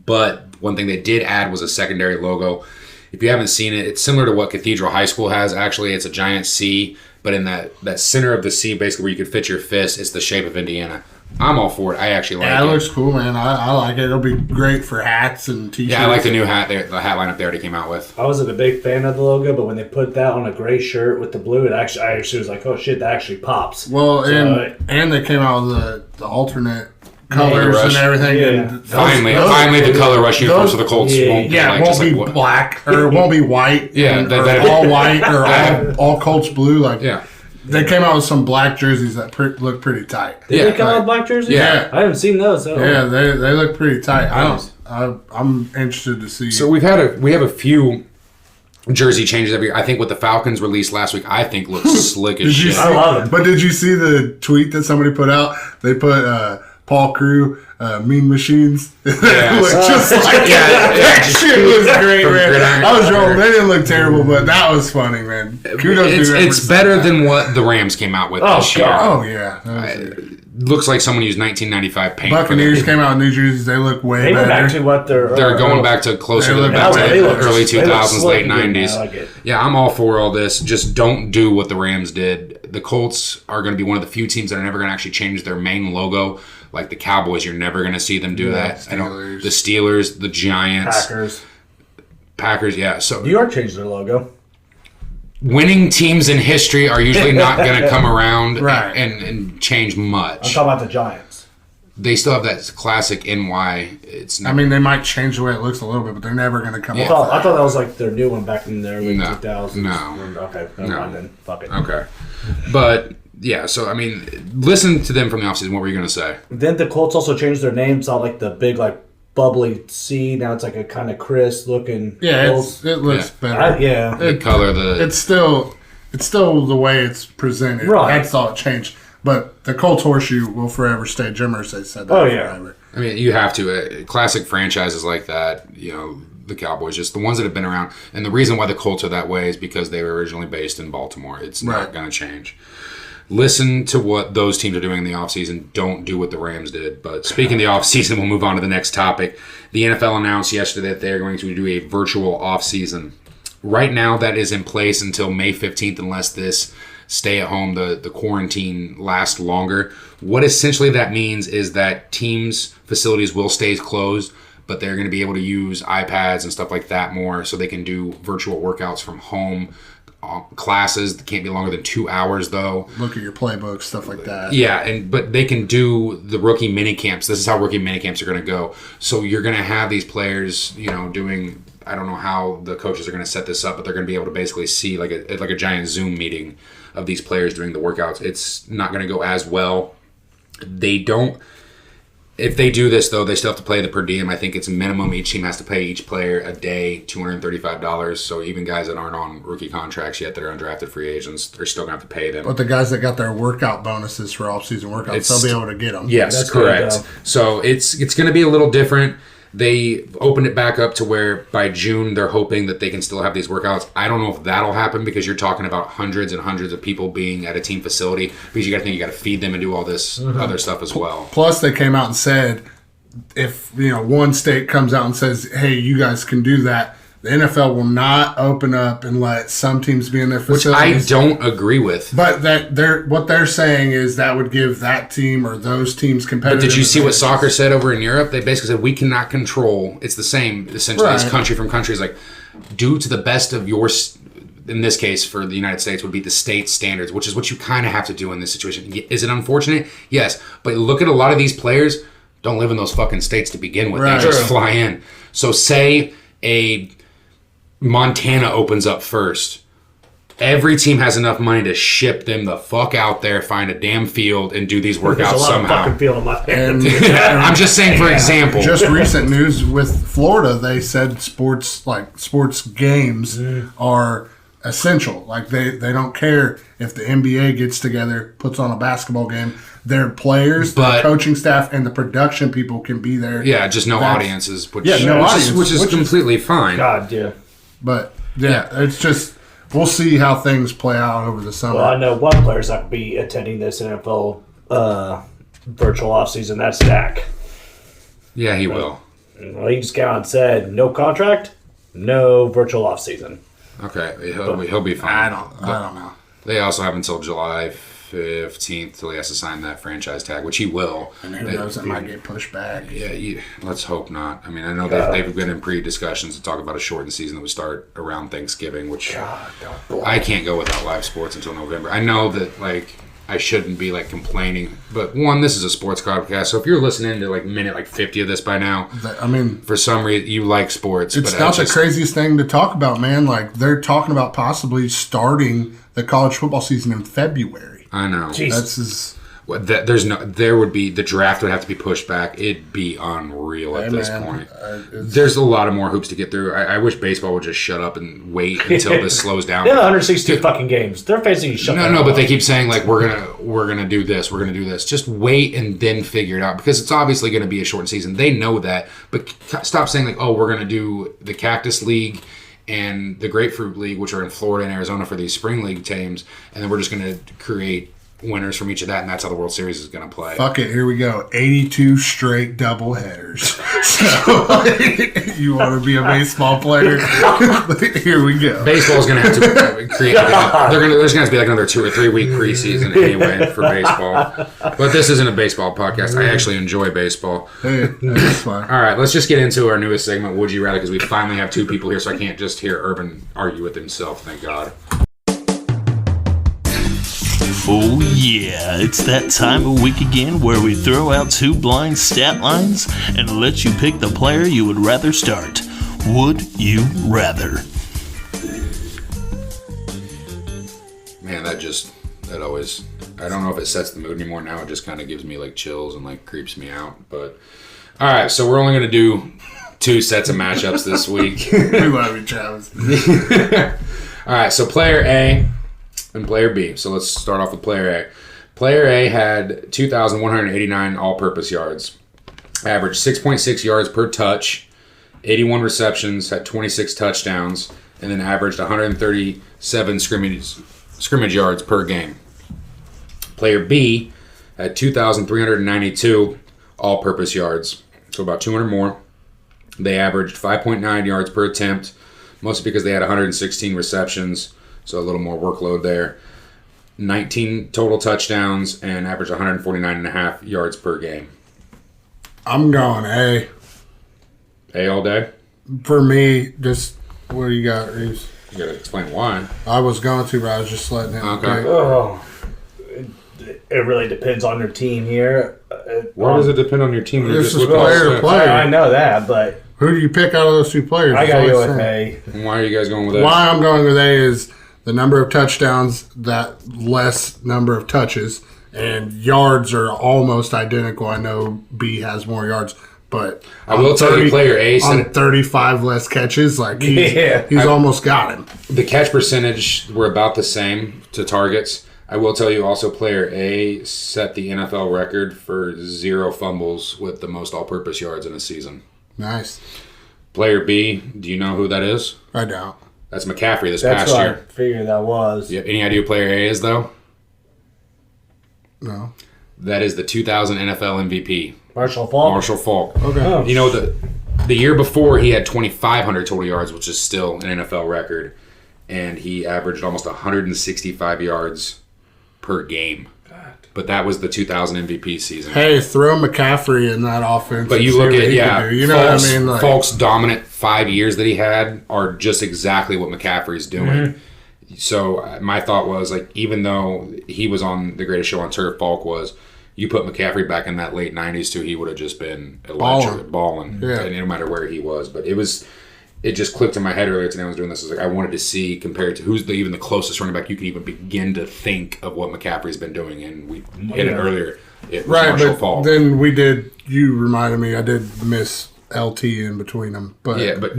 But one thing they did add was a secondary logo. If you haven't seen it, it's similar to what Cathedral High School has. Actually, it's a giant C, but in that center of the C, basically where you could fit your fist, it's the shape of Indiana. I'm all for it. I actually like it. Yeah, it looks cool, man. I like it. It'll be great for hats and t-shirts. Yeah, I like the new hat, the hat lineup they already came out with. I wasn't a big fan of the logo, but when they put that on a gray shirt with the blue, I actually was like, oh shit, that actually pops. Well, and they came out with the alternate colors and everything. Yeah. And finally, the color rush uniforms for the Colts won't be black or it won't be white. Yeah, or all white or all Colts blue. Yeah. They came out with some black jerseys that look pretty tight. Did they come out with black jerseys? Yeah. I haven't seen those. Yeah, they look pretty tight. I'm interested to see. So we have a few jersey changes every year. I think what the Falcons released last week, I think looks slick as shit. I love it. But did you see the tweet that somebody put out? They put Paul Crew, Mean Machines. Yeah. Looked just like that shit was great, man. I was wrong. They didn't look terrible, but that was funny, man. Kudos to it's better than what the Rams came out with this year. Oh, yeah. Looks like someone used 1995 paint. Buccaneers came out in New Jersey. They look way better. They went back to what they're going back to closer to the early 2000s, late 90s. Like yeah, I'm all for all this. Just don't do what the Rams did. The Colts are going to be one of the few teams that are never going to actually change their main logo. Like the Cowboys, you're never going to see them do that. The Steelers, the Giants, Packers. Yeah. So New York changed their logo. Winning teams in history are usually not going to come around and change much. I'm talking about the Giants. They still have that classic NY. I mean, they might change the way it looks a little bit, but they're never going to come I thought that was like their new one back in the early 2000s. No. Okay. Never mind then. Fuck it. Okay. But, yeah, so, I mean, listen to them from the offseason. What were you going to say? Then the Colts also changed their name. It's not like the big, like, bubbly C. Now it's like a kind of crisp looking. Yeah, it looks better. The color, it's still It's still the way it's presented. Right. That's all it changed. But the Colts horseshoe will forever stay. Jim Irsay said that forever. I mean, you have to. Classic franchises like that, the Cowboys, just the ones that have been around. And the reason why the Colts are that way is because they were originally based in Baltimore. It's not going to change. Listen to what those teams are doing in the offseason. Don't do what the Rams did. But speaking of the offseason, we'll move on to the next topic. The NFL announced yesterday that they're going to do a virtual offseason. Right now, that is in place until May 15th, unless this stay at home, the quarantine lasts longer. What essentially that means is that teams' facilities will stay closed, but they're going to be able to use iPads and stuff like that more, so they can do virtual workouts from home. Classes can't be longer than 2 hours, though. Look at your playbook, stuff like that. Yeah, but they can do the rookie mini camps. This is how rookie mini camps are going to go. So you're going to have these players, doing. I don't know how the coaches are going to set this up, but they're going to be able to basically see like a giant Zoom meeting of these players doing the workouts. It's not going to go as well. If they do this, though, they still have to play the per diem. I think it's minimum. Each team has to pay each player a day $235. So even guys that aren't on rookie contracts yet, that are undrafted free agents, they're still going to have to pay them. But the guys that got their workout bonuses for off-season workouts, they'll be able to get them. Yes, that's correct. So it's going to be a little different. They opened it back up to where by June they're hoping that they can still have these workouts. I don't know if that'll happen because you're talking about hundreds and hundreds of people being at a team facility, because you got to think you got to feed them and do all this other stuff as well. Plus, they came out and said if one state comes out and says, "Hey, you guys can do that," the NFL will not open up and let some teams be in their facilities. Which I don't agree with. But what they're saying is that would give that team or those teams competitive. But did you see what soccer said over in Europe? They basically said, we cannot control. It's the same, essentially, as country from country. It's like, due to the best of your, in this case for the United States, would be the state standards, which is what you kind of have to do in this situation. Is it unfortunate? Yes. But look at a lot of these players don't live in those fucking states to begin with. They just fly in. So say Montana opens up first. Every team has enough money to ship them the fuck out there, find a damn field, and do these workouts somehow. Fucking field in my hands. I'm just saying, for example. Just recent news with Florida, they said sports games are essential. Like they don't care if the NBA gets together, puts on a basketball game. Their players, the coaching staff, and the production people can be there. Yeah, just no audiences. Which is completely fine. God, yeah. But, it's just, we'll see how things play out over the summer. Well, I know one player's not going to be attending this NFL virtual offseason. That's Dak. Yeah, he will. Well, he just came out and said, no contract, no virtual offseason. Okay, he'll be fine. I don't know. They also have until July 15th till he has to sign that franchise tag, which he will. And who knows, it might get pushed back. Yeah, let's hope not. I mean, I know they've been in pre-discussions to talk about a shortened season that would start around Thanksgiving, which I can't go without live sports until November. I know that, I shouldn't be, complaining, but one, this is a sports podcast, so if you're listening to, minute 50 of this by now, for some reason, you like sports. It's not the craziest thing to talk about, man. They're talking about possibly starting the college football season in February. I know. Jesus. The draft would have to be pushed back. It'd be unreal at this point. There's a lot of more hoops to get through. I wish baseball would just shut up and wait until this slows down. They have 162 fucking games. They're facing shut down. No, but they keep saying we're gonna do this. We're gonna do this. Just wait and then figure it out, because it's obviously gonna be a shortened season. They know that, but stop saying we're gonna do the Cactus League and the Grapefruit League, which are in Florida and Arizona for these spring league teams, and then we're just going to create winners from each of that, and that's how the World Series is going to play. Fuck it, here we go. 82 straight double headers. So, you want to be a baseball player? Here we go. Baseball's going to have to create. There's going to be another 2 or 3 week preseason anyway for baseball. But this isn't a baseball podcast. I actually enjoy baseball. Hey, that's fine. All right, let's just get into our newest segment, Would You Rather, because we finally have 2 people here, so I can't just hear Urban argue with himself. Thank God. Oh yeah, it's that time of week again where we throw out 2 blind stat lines and let you pick the player you would rather start. Would you rather? Man, that always, I don't know if it sets the mood anymore now. It just kind of gives me chills and creeps me out. But all right, so we're only going to do 2 sets of matchups this week. We love you, Travis. All right, so player A, and player B. So let's start off with player A. Player A had 2,189 all-purpose yards, averaged 6.6 yards per touch, 81 receptions, had 26 touchdowns, and then averaged 137 scrimmage yards per game. Player B had 2,392 all-purpose yards, so about 200 more. They averaged 5.9 yards per attempt, mostly because they had 116 receptions, so a little more workload there. 19 total touchdowns and averaged 149.5 yards per game. I'm going A. A all day? For me, just what do you got, Reeves? You gotta explain why. I was going to, but I was just letting him. Okay. pick. Oh, it really depends on your team here. Why does it depend on your team? This is player to player. I know that, but Who do you pick out of those two players? I gotta That's go all I'm with saying. A. And why are you guys going with that? Why I'm going with A is the number of touchdowns, that less number of touches, and yards are almost identical. I know B has more yards, but I will tell you, player A on said 35 less catches, like Yeah. he's almost got him. the catch percentage were about the same to targets. I will tell you also, player A set the NFL record for 0 fumbles with the most all-purpose yards in a season. Nice. Player B, do you know who that is? I doubt. That's McCaffrey this That's past what year. I figured that was. You have any idea who player A is, though? No. That is the 2000 NFL MVP, Marshall Faulk. Marshall Faulk. Okay. Oh. You know, the year before, he had 2,500 total yards, which is still an NFL record, and he averaged almost 165 yards per game. But that was the 2000 MVP season. Hey, throw McCaffrey in that offense. But and you see look what at, he can do. You know Falk's, what I mean? Like, Falk's dominant 5 years that he had are just exactly what McCaffrey's doing. Mm-hmm. So my thought was, like, even though he was on The Greatest Show on Turf, Falk was, you put McCaffrey back in that late 90s too, he would have just been electric, balling, Yeah. and no matter where he was. But it just clicked in my head earlier today when I was doing this. I was like, I wanted to see compared to who's even the closest running back you could even begin to think of what McCaffrey's been doing, and we hit it earlier. It was right, Marshall but Faulk. then you reminded me, I did miss LT in between them. But Yeah, but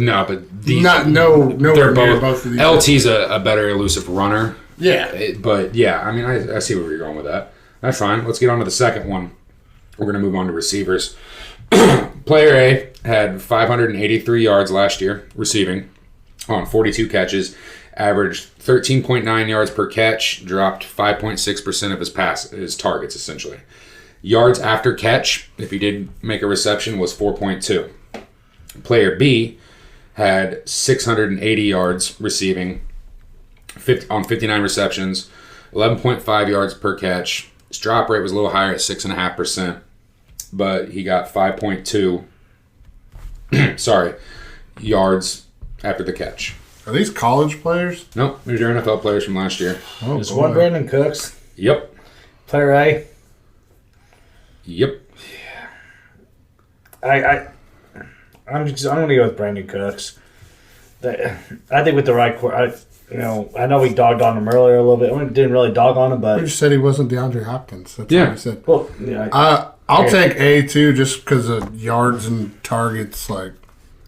these nowhere near both of these. LT's a better elusive runner. Yeah. But yeah, I mean, I see where you're going with that. That's fine. Let's get on to the second one. We're going to move on to receivers. Player A had 583 yards last year receiving on 42 catches, averaged 13.9 yards per catch, dropped 5.6% of his targets essentially. Yards after catch, if he did make a reception, was 4.2. Player B had 680 yards receiving on 59 receptions, 11.5 yards per catch. His drop rate was a little higher at 6.5%, but he got 5.2 yards after the catch. Are these college players? Nope, these are NFL players from last year. Oh, There's boy. one Brandon Cooks. Yep. Player A. Yep. I'm going to go with Brandon Cooks. I think with the right I know we dogged on him earlier a little bit. We didn't really dog on him, We but just said he wasn't DeAndre Hopkins. That's Yeah. what we said. well, yeah, I'll take A too, just because of yards and targets. Like,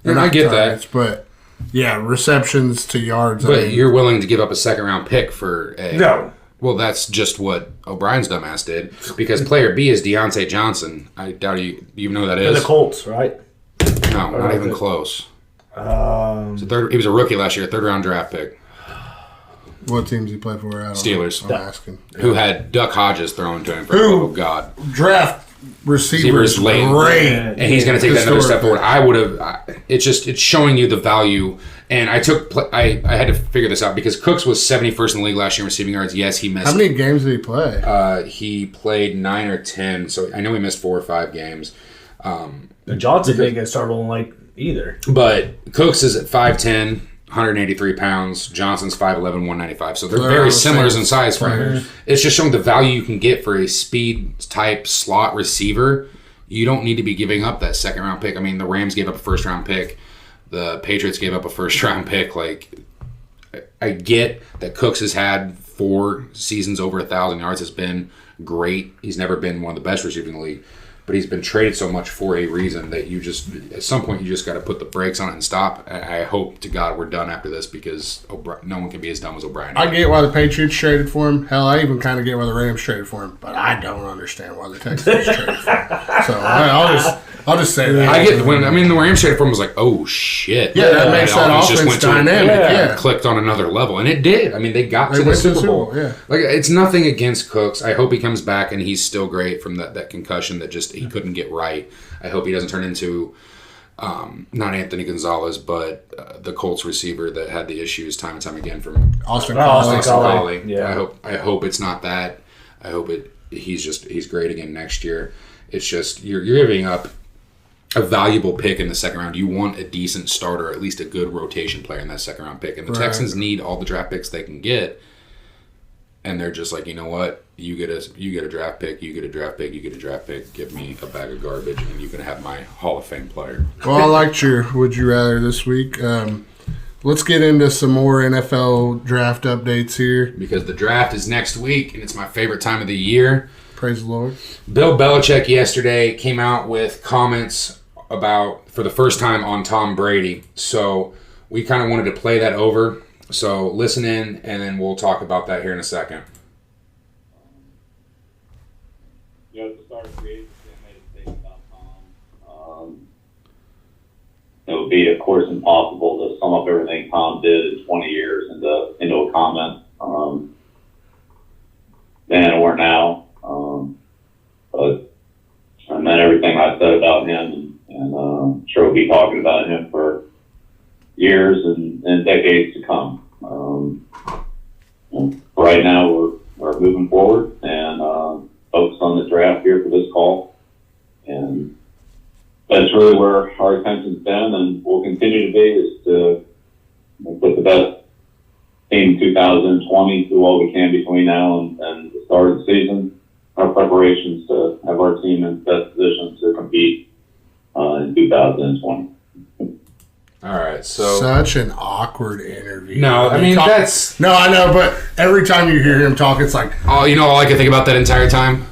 they're I not get targets, but yeah, receptions to yards. But you're willing to give up a second-round pick for A. no. Well, that's just what O'Brien's dumbass did, because player B is Deontay Johnson. I doubt you know who that For is. the Colts, right? No, not even close. He was a rookie last year, third-round draft pick. What teams he play for? I don't Steelers. know. I'm asking. Who had Duck Hodges thrown to him for the Who? love of God. Draft receivers late. great. And he's going to take that another step Historic. forward. I would have. It's showing you the value. And I had to figure this out because Cooks was 71st in the league last year in receiving yards. Yes, he missed. How many games did he play? He played 9 or 10. So I know he missed 4 or 5 games. Johnson didn't get started on like either. But Cooks is at 5'10", 183 pounds. Johnson's 5'11", 195. So they're They're very on the similar same in size. players. It's just showing the value you can get for a speed-type slot receiver. You don't need to be giving up that second-round pick. I mean, the Rams gave up a first-round pick. The Patriots gave up a first-round pick. Like, I get that Cooks has had 4 seasons over 1,000 yards. Has been great. He's never been one of the best receivers in the league. but he's been traded so much for a reason that you just, at some point, you just got to put the brakes on it and stop. I hope to God we're done after this because no one can be as dumb as O'Brien. I get why the Patriots traded for him. Hell, I even kind of get why the Rams traded for him, but I don't understand why the Texans traded for him. So I'll just say that. I get the Rams traded for him was like, oh shit. Yeah, that makes that offense dynamic. Yeah. Clicked on another level, and it did. I mean, they got to the Super Bowl. Yeah. Like, it's nothing against Cooks. I hope he comes back and he's still great from that concussion that just he couldn't get right. I hope he doesn't turn into not Anthony Gonzalez, but the Colts receiver that had the issues time and time again from Austin Collie. Yeah. I hope it's not that. I hope he's great again next year. It's just you're giving up a valuable pick in the second round. You want a decent starter, at least a good rotation player in that second round pick. And the Texans need all the draft picks they can get. And they're just like, you know what? You get a draft pick, you get a draft pick, you get a draft pick. Give me a bag of garbage, and you can have my Hall of Fame player. Well, I liked your Would You Rather this week. Let's get into some more NFL draft updates here. Because the draft is next week, and it's my favorite time of the year. Praise the Lord. Bill Belichick yesterday came out with comments about, for the first time, on Tom Brady. So we kind of wanted to play that over. So listen in, and then we'll talk about that here in a second. At the start of free agency, I made a statement about Tom. It would be, of course, impossible to sum up everything Tom did in 20 years into a comment. Then or now. But I meant everything I said about him, and I'm sure we'll be talking about him for years and decades to come. Right now, we're moving forward and focused on the draft here for this call, and that's really where our attention's been, and will continue to be, is to put the best team 2020 do all we can between now and the start of the season. Our preparations to have our team in the best position to compete in 2020. All right, so Such an awkward interview. no, I mean that's No, I know, but every time you hear him talk, it's like, all I can think about that entire time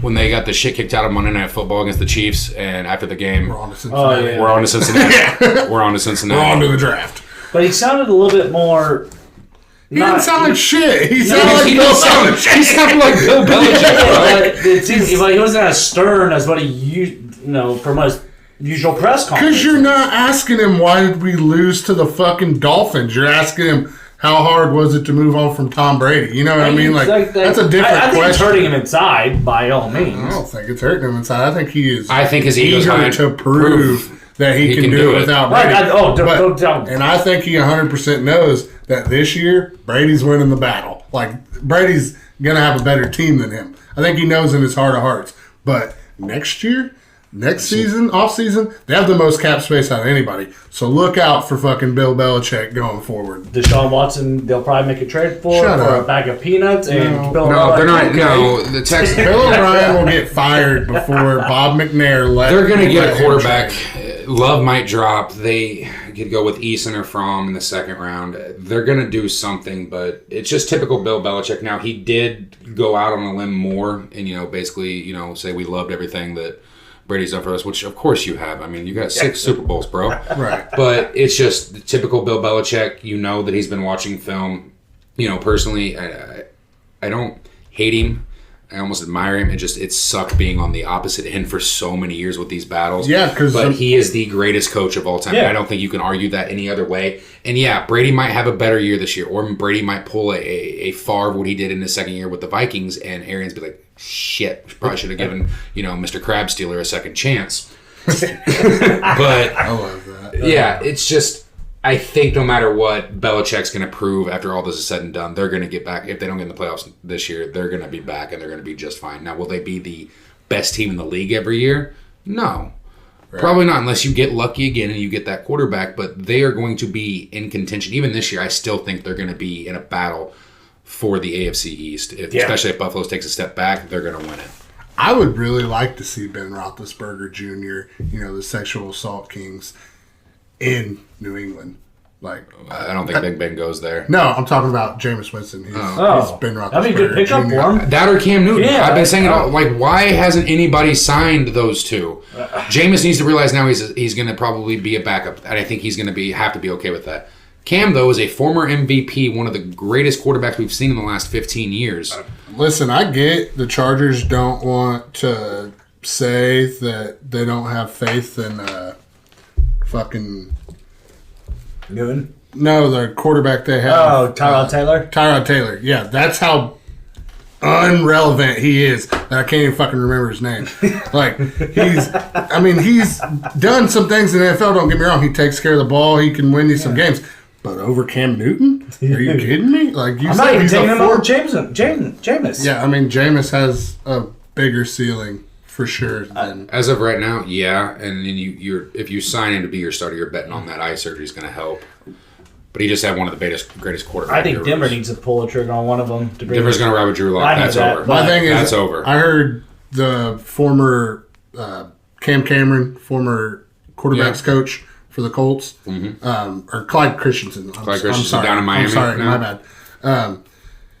when they got the shit kicked out of Monday Night Football against the Chiefs, and after the game, we're on to Cincinnati. Oh, yeah. we're on to Cincinnati. We're on to Cincinnati. We're on to the draft. But he sounded a little bit more. He didn't sound like shit. He He sounded like Bill Belichick. He sounded like Bill Belichick. It seems like he wasn't as stern as what he from his usual press conference. Because you're not asking him, why did we lose to the fucking Dolphins? You're asking him, how hard was it to move on from Tom Brady? You know what I mean? Like that's a different I think question. it's hurting him inside, by all means. I don't think it's hurting him inside. I think he is his ego's eager high to prove that he can do it without Brady. Don't tell me. And I think he 100% knows that this year, Brady's winning the battle. Like, Brady's going to have a better team than him. I think he knows in his heart of hearts. But next year, next season, off season, they have the most cap space out of anybody. So look out for fucking Bill Belichick going forward. Deshaun Watson, they'll probably make a trade for a bag of peanuts. And Bill No, they're not. Okay. No, the Texans. Bill O'Brien will get fired before Bob McNair left. They're going to get a quarterback. Love might drop. They could go with Eason or Fromm in the second round. They're going to do something, but it's just typical Bill Belichick. Now, he did go out on a limb more and, basically, say we loved everything that Brady's done for us, which of course you have. I mean, you got 6 Super Bowls, bro. Right. But it's just the typical Bill Belichick. You know that he's been watching film. Personally, I don't hate him. I almost admire him. It sucked being on the opposite end for so many years with these battles. Yeah, but he is the greatest coach of all time. Yeah. I don't think you can argue that any other way. And yeah, Brady might have a better year this year, or Brady might pull a Favre what he did in his second year with the Vikings, and Arians be like, shit, probably should have given Mr. Crab Stealer a second chance. But I love that. yeah, it's just. I think no matter what Belichick's going to prove after all this is said and done, they're going to get back. If they don't get in the playoffs this year, they're going to be back and they're going to be just fine. Now, will they be the best team in the league every year? No. Right. Probably not unless you get lucky again and you get that quarterback, but they are going to be in contention. Even this year, I still think they're going to be in a battle for the AFC East. Especially if Buffalo takes a step back, they're going to win it. I would really like to see Ben Roethlisberger Jr., the sexual assault kings, in New England. Like, I don't think Big Ben goes there. no, I'm talking about Jameis Winston. He's Ben Roethlisberger. That'd be a good pickup Jr. for him. That or Cam Newton. Yeah. I've been saying it all. Like, why hasn't anybody signed those two? Jameis needs to realize now he's going to probably be a backup, and I think he's going to have to be okay with that. Cam, though, is a former MVP, one of the greatest quarterbacks we've seen in the last 15 years. Listen, I get the Chargers don't want to say that they don't have faith in fucking... Newton? No, the quarterback they have. Oh, Tyrod Taylor? Tyrod Taylor. Yeah, that's how unrelevant he is that I can't even fucking remember his name. Like, he's done some things in the NFL, don't get me wrong. He takes care of the ball. He can win you some games. But over Cam Newton? Are you kidding me? Like, you I'm said not even he's taking a him over Jameis. Yeah, I mean, Jameis has a bigger ceiling for sure than... As of right now, yeah. And then if you sign him to be your starter, you're betting on that eye surgery is going to help. But he just had one of the greatest quarterbacks. I think Denver needs to pull the trigger on one of them. Denver's going to ride with Drew Lock. That's over. My thing is, that's over. I heard the former Cam Cameron, former quarterbacks coach for the Colts, or Clyde Christensen. Clyde Christensen down in Miami. I'm sorry, now? my bad.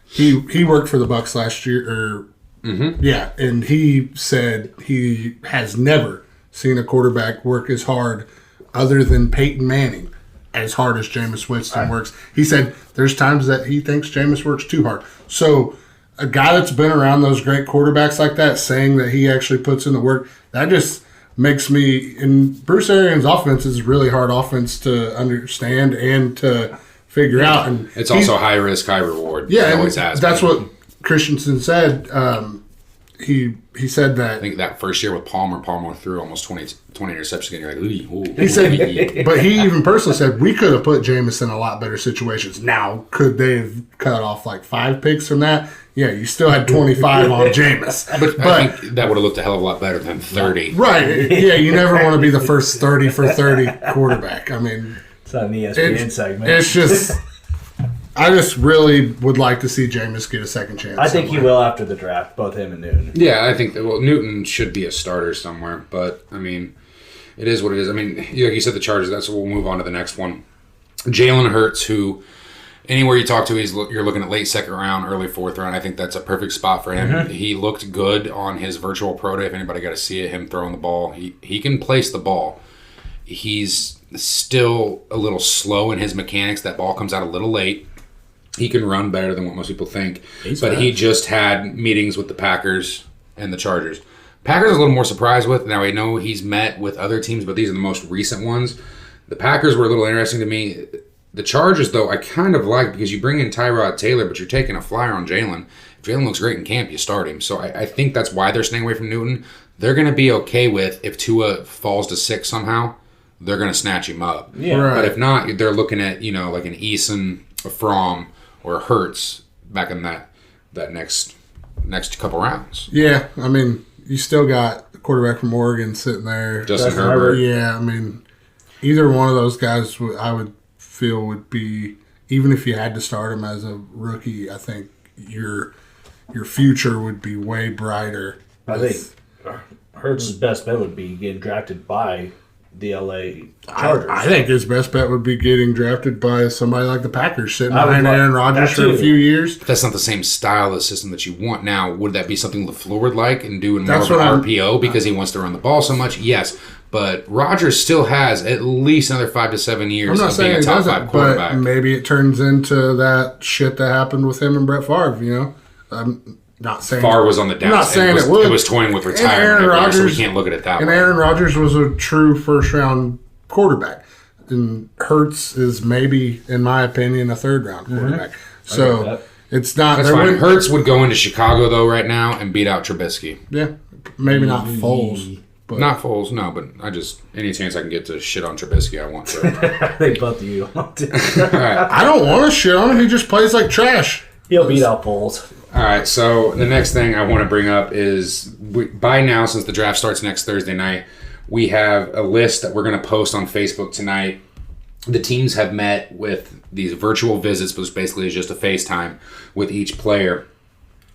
He worked for the Bucs last year. Yeah, and he said he has never seen a quarterback work as hard, other than Peyton Manning, as hard as Jameis Winston works. He said there's times that he thinks Jameis works too hard. So a guy that's been around those great quarterbacks like that, saying that he actually puts in the work, that just makes me... And Bruce Arians' offense is a really hard offense to understand and to figure out. And it's also high risk, high reward. Yeah, it always has. That's what Christensen said. He said that... I think that first year with Palmer threw almost 20 interceptions, and you're like, ooh. He said, but he even personally said, we could have put Jameis in a lot better situations. Now, could they have cut off like 5 picks from that? Yeah, you still had 25 on Jameis. But I think that would have looked a hell of a lot better than 30. Right. Yeah, you never want to be the first 30 for 30 quarterback. I mean... It's not an ESPN segment. It's just... I just really would like to see Jameis get a second chance. I think he will after the draft, both him and Newton. Yeah, I think that, Newton should be a starter somewhere, but, I mean, it is what it is. I mean, like you said, the Chargers, that's what we'll move on to the next one. Jalen Hurts, who, anywhere you talk to, you're looking at late second round, early fourth round. I think that's a perfect spot for him. Mm-hmm. He looked good on his virtual pro day. If anybody got to see it, him throwing the ball. He can place the ball. He's still a little slow in his mechanics. That ball comes out a little late. He can run better than what most people think. He just had meetings with the Packers and the Chargers. Packers a little more surprised with. Now, I know he's met with other teams, but these are the most recent ones. The Packers were a little interesting to me. The Chargers, though, I kind of like because you bring in Tyrod Taylor, but you're taking a flyer on Jalen. If Jalen looks great in camp, you start him. So I think that's why they're staying away from Newton. They're going to be okay with if Tua falls to 6 somehow, they're going to snatch him up. Yeah. Right. But if not, they're looking at, like an Eason, a Fromm, or Hurts back in that next couple rounds. Yeah, I mean, you still got the quarterback from Oregon sitting there. Justin Herbert. Yeah, I mean, either one of those guys I would feel would be, even if you had to start him as a rookie, I think your future would be way brighter. I think Hurts' best bet would be getting drafted by the LA Chargers. I think his best bet would be getting drafted by somebody like the Packers, sitting behind like Aaron Rodgers for a few years. That's not the same style of system that you want. Now, would that be something LaFleur would like and do in more That's of an what RPO because he wants to run the ball so much? Yes. But Rodgers still has at least another 5 to 7 years of being a top 5 quarterback. But maybe it turns into that shit that happened with him and Brett Favre, I'm not saying Favre was on the down. I'm not saying it would. It was toying with retirement, so we can't look at it that way. And Aaron Rodgers was a true first-round quarterback. And Hurts is maybe, in my opinion, a third-round quarterback. So it's not... That's fine. Hurts would go into Chicago, though, right now and beat out Trubisky. Yeah, maybe not Foles. But. Not Foles, no, but any chance I can get to shit on Trubisky, I want to. I think both of you want to. All right. I don't want to shit on him. He just plays like trash. He'll beat out Foles. All right, so the next thing I want to bring up is, by now, since the draft starts next Thursday night, we have a list that we're going to post on Facebook tonight. The teams have met with these virtual visits, which basically is just a FaceTime with each player.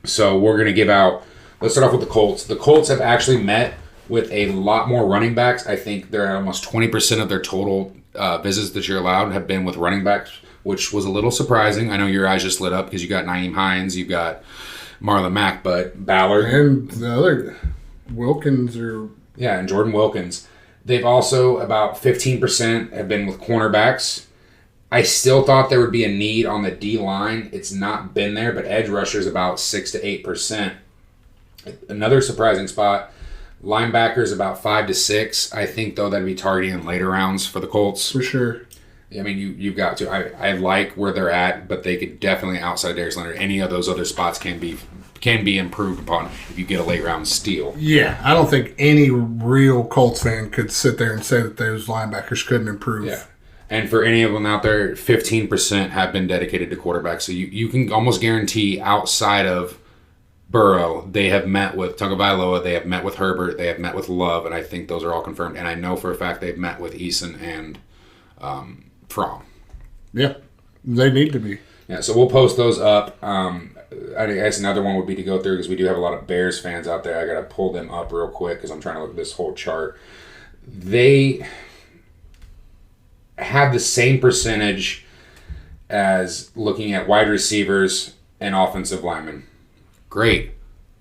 So we're going to give out, let's start off with the Colts. The Colts have actually met with a lot more running backs. I think they're at almost 20% of their total visits that you're allowed have been with running backs, which was a little surprising. I know your eyes just lit up because you got Nyheim Hines, you've got Marlon Mack, but Ballard. And the other, Wilkins or... Yeah, and Jordan Wilkins. They've also, about 15% have been with cornerbacks. I still thought there would be a need on the D-line. It's not been there, but edge rushers about 6 to 8%. Another surprising spot, linebackers about 5 to 6. I think, though, that'd be targeting in later rounds for the Colts. For sure. I mean, you've got to. I like where they're at, but they could definitely, outside Darius Leonard, any of those other spots can be improved upon if you get a late round steal. Yeah, I don't think any real Colts fan could sit there and say that those linebackers couldn't improve. Yeah. And for any of them out there, 15% have been dedicated to quarterback. So you can almost guarantee outside of Burrow, they have met with Tagovailoa, they have met with Herbert, they have met with Love, and I think those are all confirmed. And I know for a fact they've met with Eason and Fromm. Yeah, they need to be. Yeah, so we'll post those up. I guess another one would be to go through because we do have a lot of Bears fans out there. I got to pull them up real quick because I'm trying to look at this whole chart. They have the same percentage as looking at wide receivers and offensive linemen. Great.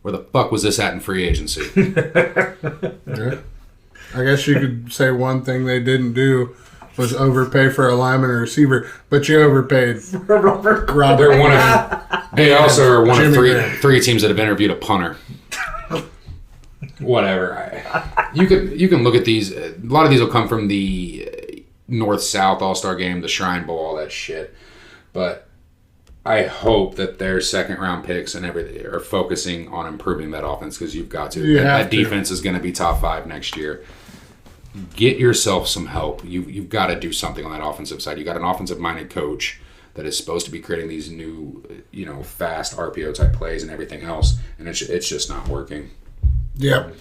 Where the fuck was this at in free agency? Yeah. I guess you could say one thing they didn't do was overpay for a lineman or receiver, but you overpaid Robert. They're one of, they also are one Jimmy of three teams that have interviewed a punter. Whatever. You can look at these. A lot of these will come from the North-South All-Star Game, the Shrine Bowl, all that shit. But I hope that their second-round picks and everything are focusing on improving that offense because you've got to. That defense is going to be top 5 next year. Get yourself some help. You've got to do something on that offensive side. You got an offensive-minded coach that is supposed to be creating these new, fast RPO-type plays and everything else, and it's just not working. Yep.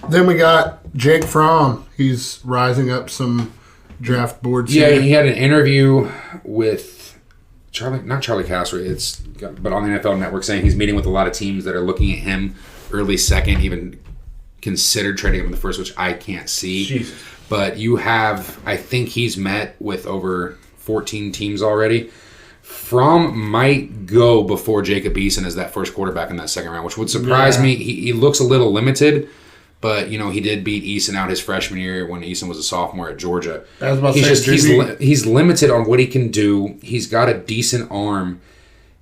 Then we got Jake Fromm. He's rising up some draft boards. Yeah, here. he had an interview with not Charlie Castro, but on the NFL Network saying he's meeting with a lot of teams that are looking at him early second, even considered trading him in the first, which I can't see. Jesus. But I think he's met with over 14 teams already. Fromm might go before Jacob Eason as that first quarterback in that second round, which would surprise me. He looks a little limited, but he did beat Eason out his freshman year when Eason was a sophomore at Georgia. I was about to say, he's limited on what he can do. He's got a decent arm.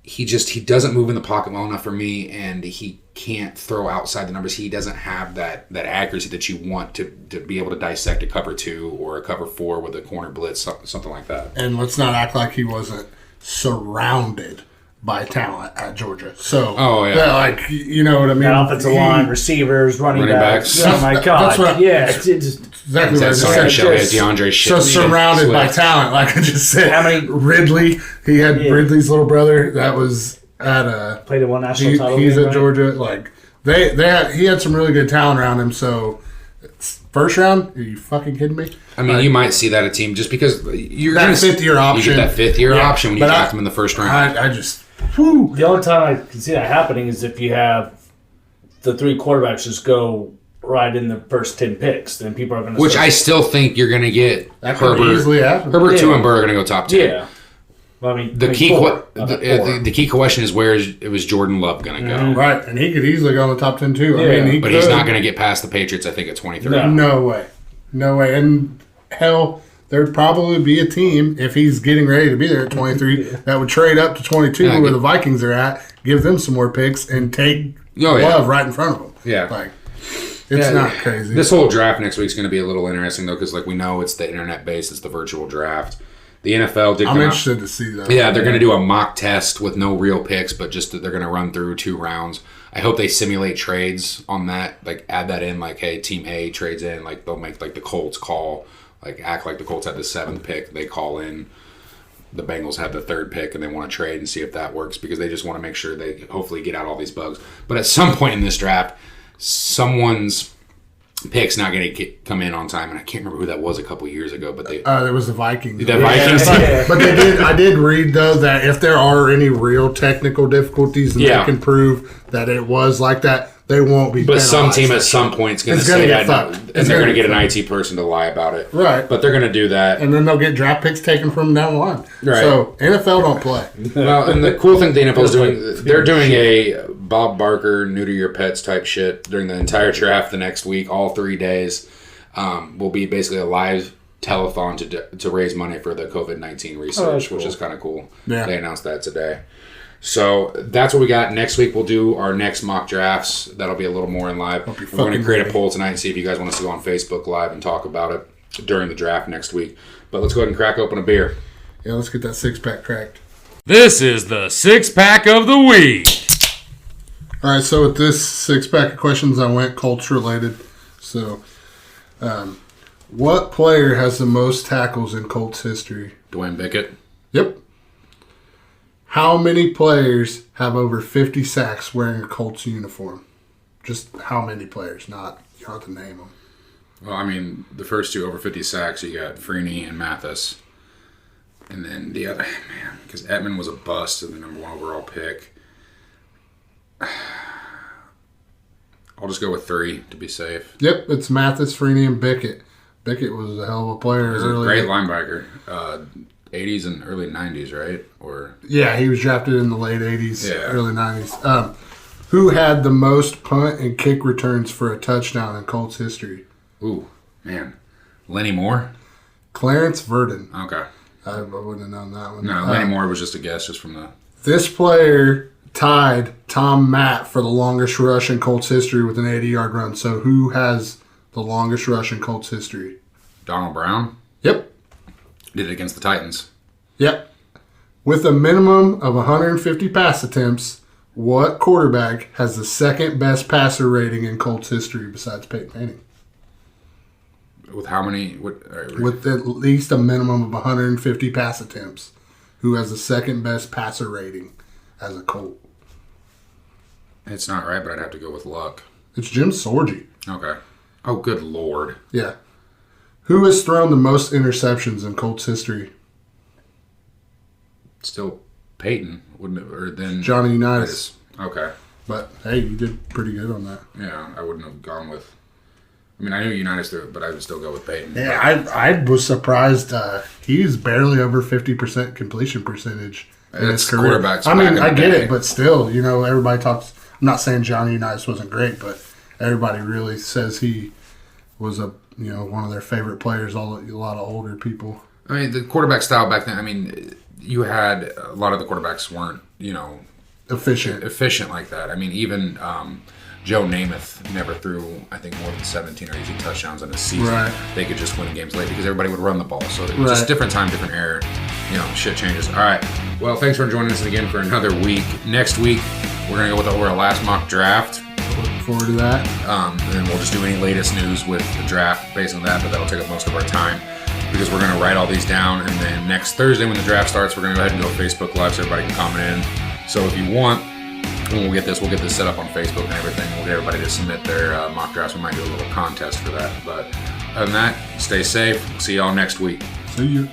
He doesn't move in the pocket well enough for me, and he can't throw outside the numbers. He doesn't have that accuracy that you want to be able to dissect a cover 2 or a cover 4 with a corner blitz, something like that. And let's not act like he wasn't surrounded by talent at Georgia. So, you know what I mean? Offensive line, receivers, running backs. Oh my God! That's what it's exactly what I Sorry, said. DeAndre shit. So surrounded by talent, like I just said. How many? Ridley. He had Ridley's little brother. That was at played in one national title. He's game, at Georgia. Like he had some really good talent around him. So first round? Are you fucking kidding me? I mean, you might see that a team just because you're that 5th-year option. You get that 5th-year option when you draft him in the first round. I just. Whew. The only time I can see that happening is if you have the 3 quarterbacks just go right in the first 10 picks, then people are going to. Which I still think you're going to get. That could easily happen. Herbert 2 and Burr are going to go top 10. Yeah. Well, the key question is where was Jordan Love going to go? Right, and he could easily go in the top 10 too. Yeah. But he's not going to get past the Patriots, I think, at 23. No way. And hell, there'd probably be a team, if he's getting ready to be there at 23, that would trade up to 22 where the Vikings are at, give them some more picks, and take Love right in front of them. Yeah. It's not crazy. This whole draft next week is going to be a little interesting, though, because we know it's the internet-based, it's the virtual draft. The NFL did I'm interested to see that. Yeah, they're going to do a mock test with no real picks, but just they're going to run through 2 rounds. I hope they simulate trades on that, add that in, hey, Team A trades in, they'll make, the Colts call, act like the Colts had the 7th pick, they call in, the Bengals have the 3rd pick, and they want to trade and see if that works, because they just want to make sure they hopefully get out all these bugs. But at some point in this draft, someone's pick's not going to come in on time, and I can't remember who that was a couple years ago, but there was the Vikings. Vikings. But I did read though that if there are any real technical difficulties and they can prove that it was like that, they won't be. But some penalized. team at some point is going to It's gonna say get that, fucked. and they're going to get an IT person to lie about it. Right. But they're going to do that. And then they'll get draft picks taken from them down the line. Right. So NFL don't play. Well, and the cool thing the NFL is doing, they're doing a Bob Barker neuter your pets type shit during the entire draft the next week, all 3 days. Will be basically a live telethon to raise money for the COVID-19 research, which is kind of cool. Yeah. They announced that today. So that's what we got. Next week we'll do our next mock drafts. That'll be a little more in live. We're going to create a poll tonight and see if you guys want us to go on Facebook Live and talk about it during the draft next week. But let's go ahead and crack open a beer. Yeah, let's get that 6-pack cracked. This is the 6-pack of the week. All right, so with this 6-pack of questions, I went Colts related. So, what player has the most tackles in Colts history? Dwayne Bickett. Yep. How many players have over 50 sacks wearing a Colts uniform? Just how many players, not you don't have to name them. Well, I mean, the first two over 50 sacks, you got Freeney and Mathis. And then the other, man, because Edmund was a bust and the number 1 overall pick. I'll just go with 3 to be safe. Yep, it's Mathis, Freeney, and Bickett. Bickett was a hell of a player. He was a great linebacker. 80s and early 90s, right? Or yeah, he was drafted in the late 80s, Yeah. early 90s. Who had the most punt and kick returns for a touchdown in Colts history? Ooh, man. Lenny Moore? Clarence Verdon. Okay. I wouldn't have known that one. No, Lenny Moore was just a guess just from the... This player tied Tom Matt for the longest rush in Colts history with an 80-yard run. So who has the longest rush in Colts history? Donald Brown? Yep. Did it against the Titans. Yep. With a minimum of 150 pass attempts, what quarterback has the second best passer rating in Colts history besides Peyton Manning? With how many? With at least a minimum of 150 pass attempts, who has the second best passer rating as a Colt? It's not right, but I'd have to go with Luck. It's Jim Sorgi. Okay. Oh, good Lord. Yeah. Who has thrown the most interceptions in Colts history? Still Peyton, wouldn't it? Or then Johnny Unitas. Okay. But, hey, you did pretty good on that. Yeah, I wouldn't have gone with... I mean, I knew Unitas threw it, but I would still go with Peyton. Yeah, I was surprised. He's barely over 50% completion percentage in his It's career. quarterbacks I mean, back in I the get day. it, but still, everybody talks... I'm not saying Johnny Unitas wasn't great, but everybody really says he was one of their favorite players, a lot of older people. I mean, the quarterback style back then, I mean, you had... A lot of the quarterbacks weren't, Efficient like that. I mean, even Joe Namath never threw, I think, more than 17 or 18 touchdowns in a season. Right. They could just win games late because everybody would run the ball. So it was Right. just different time, different era. Shit changes. All right. Well, thanks for joining us again for another week. Next week, we're going to go with our last mock draft. Looking forward to that. And then we'll just do any latest news with the draft based on that, but that'll take up most of our time because we're going to write all these down. And then next Thursday when the draft starts, we're going to go ahead and go Facebook Live so everybody can comment in. So if you want, when we'll get this set up on Facebook and everything. We'll get everybody to submit their mock drafts. We might do a little contest for that. But other than that, stay safe. See y'all next week. See you.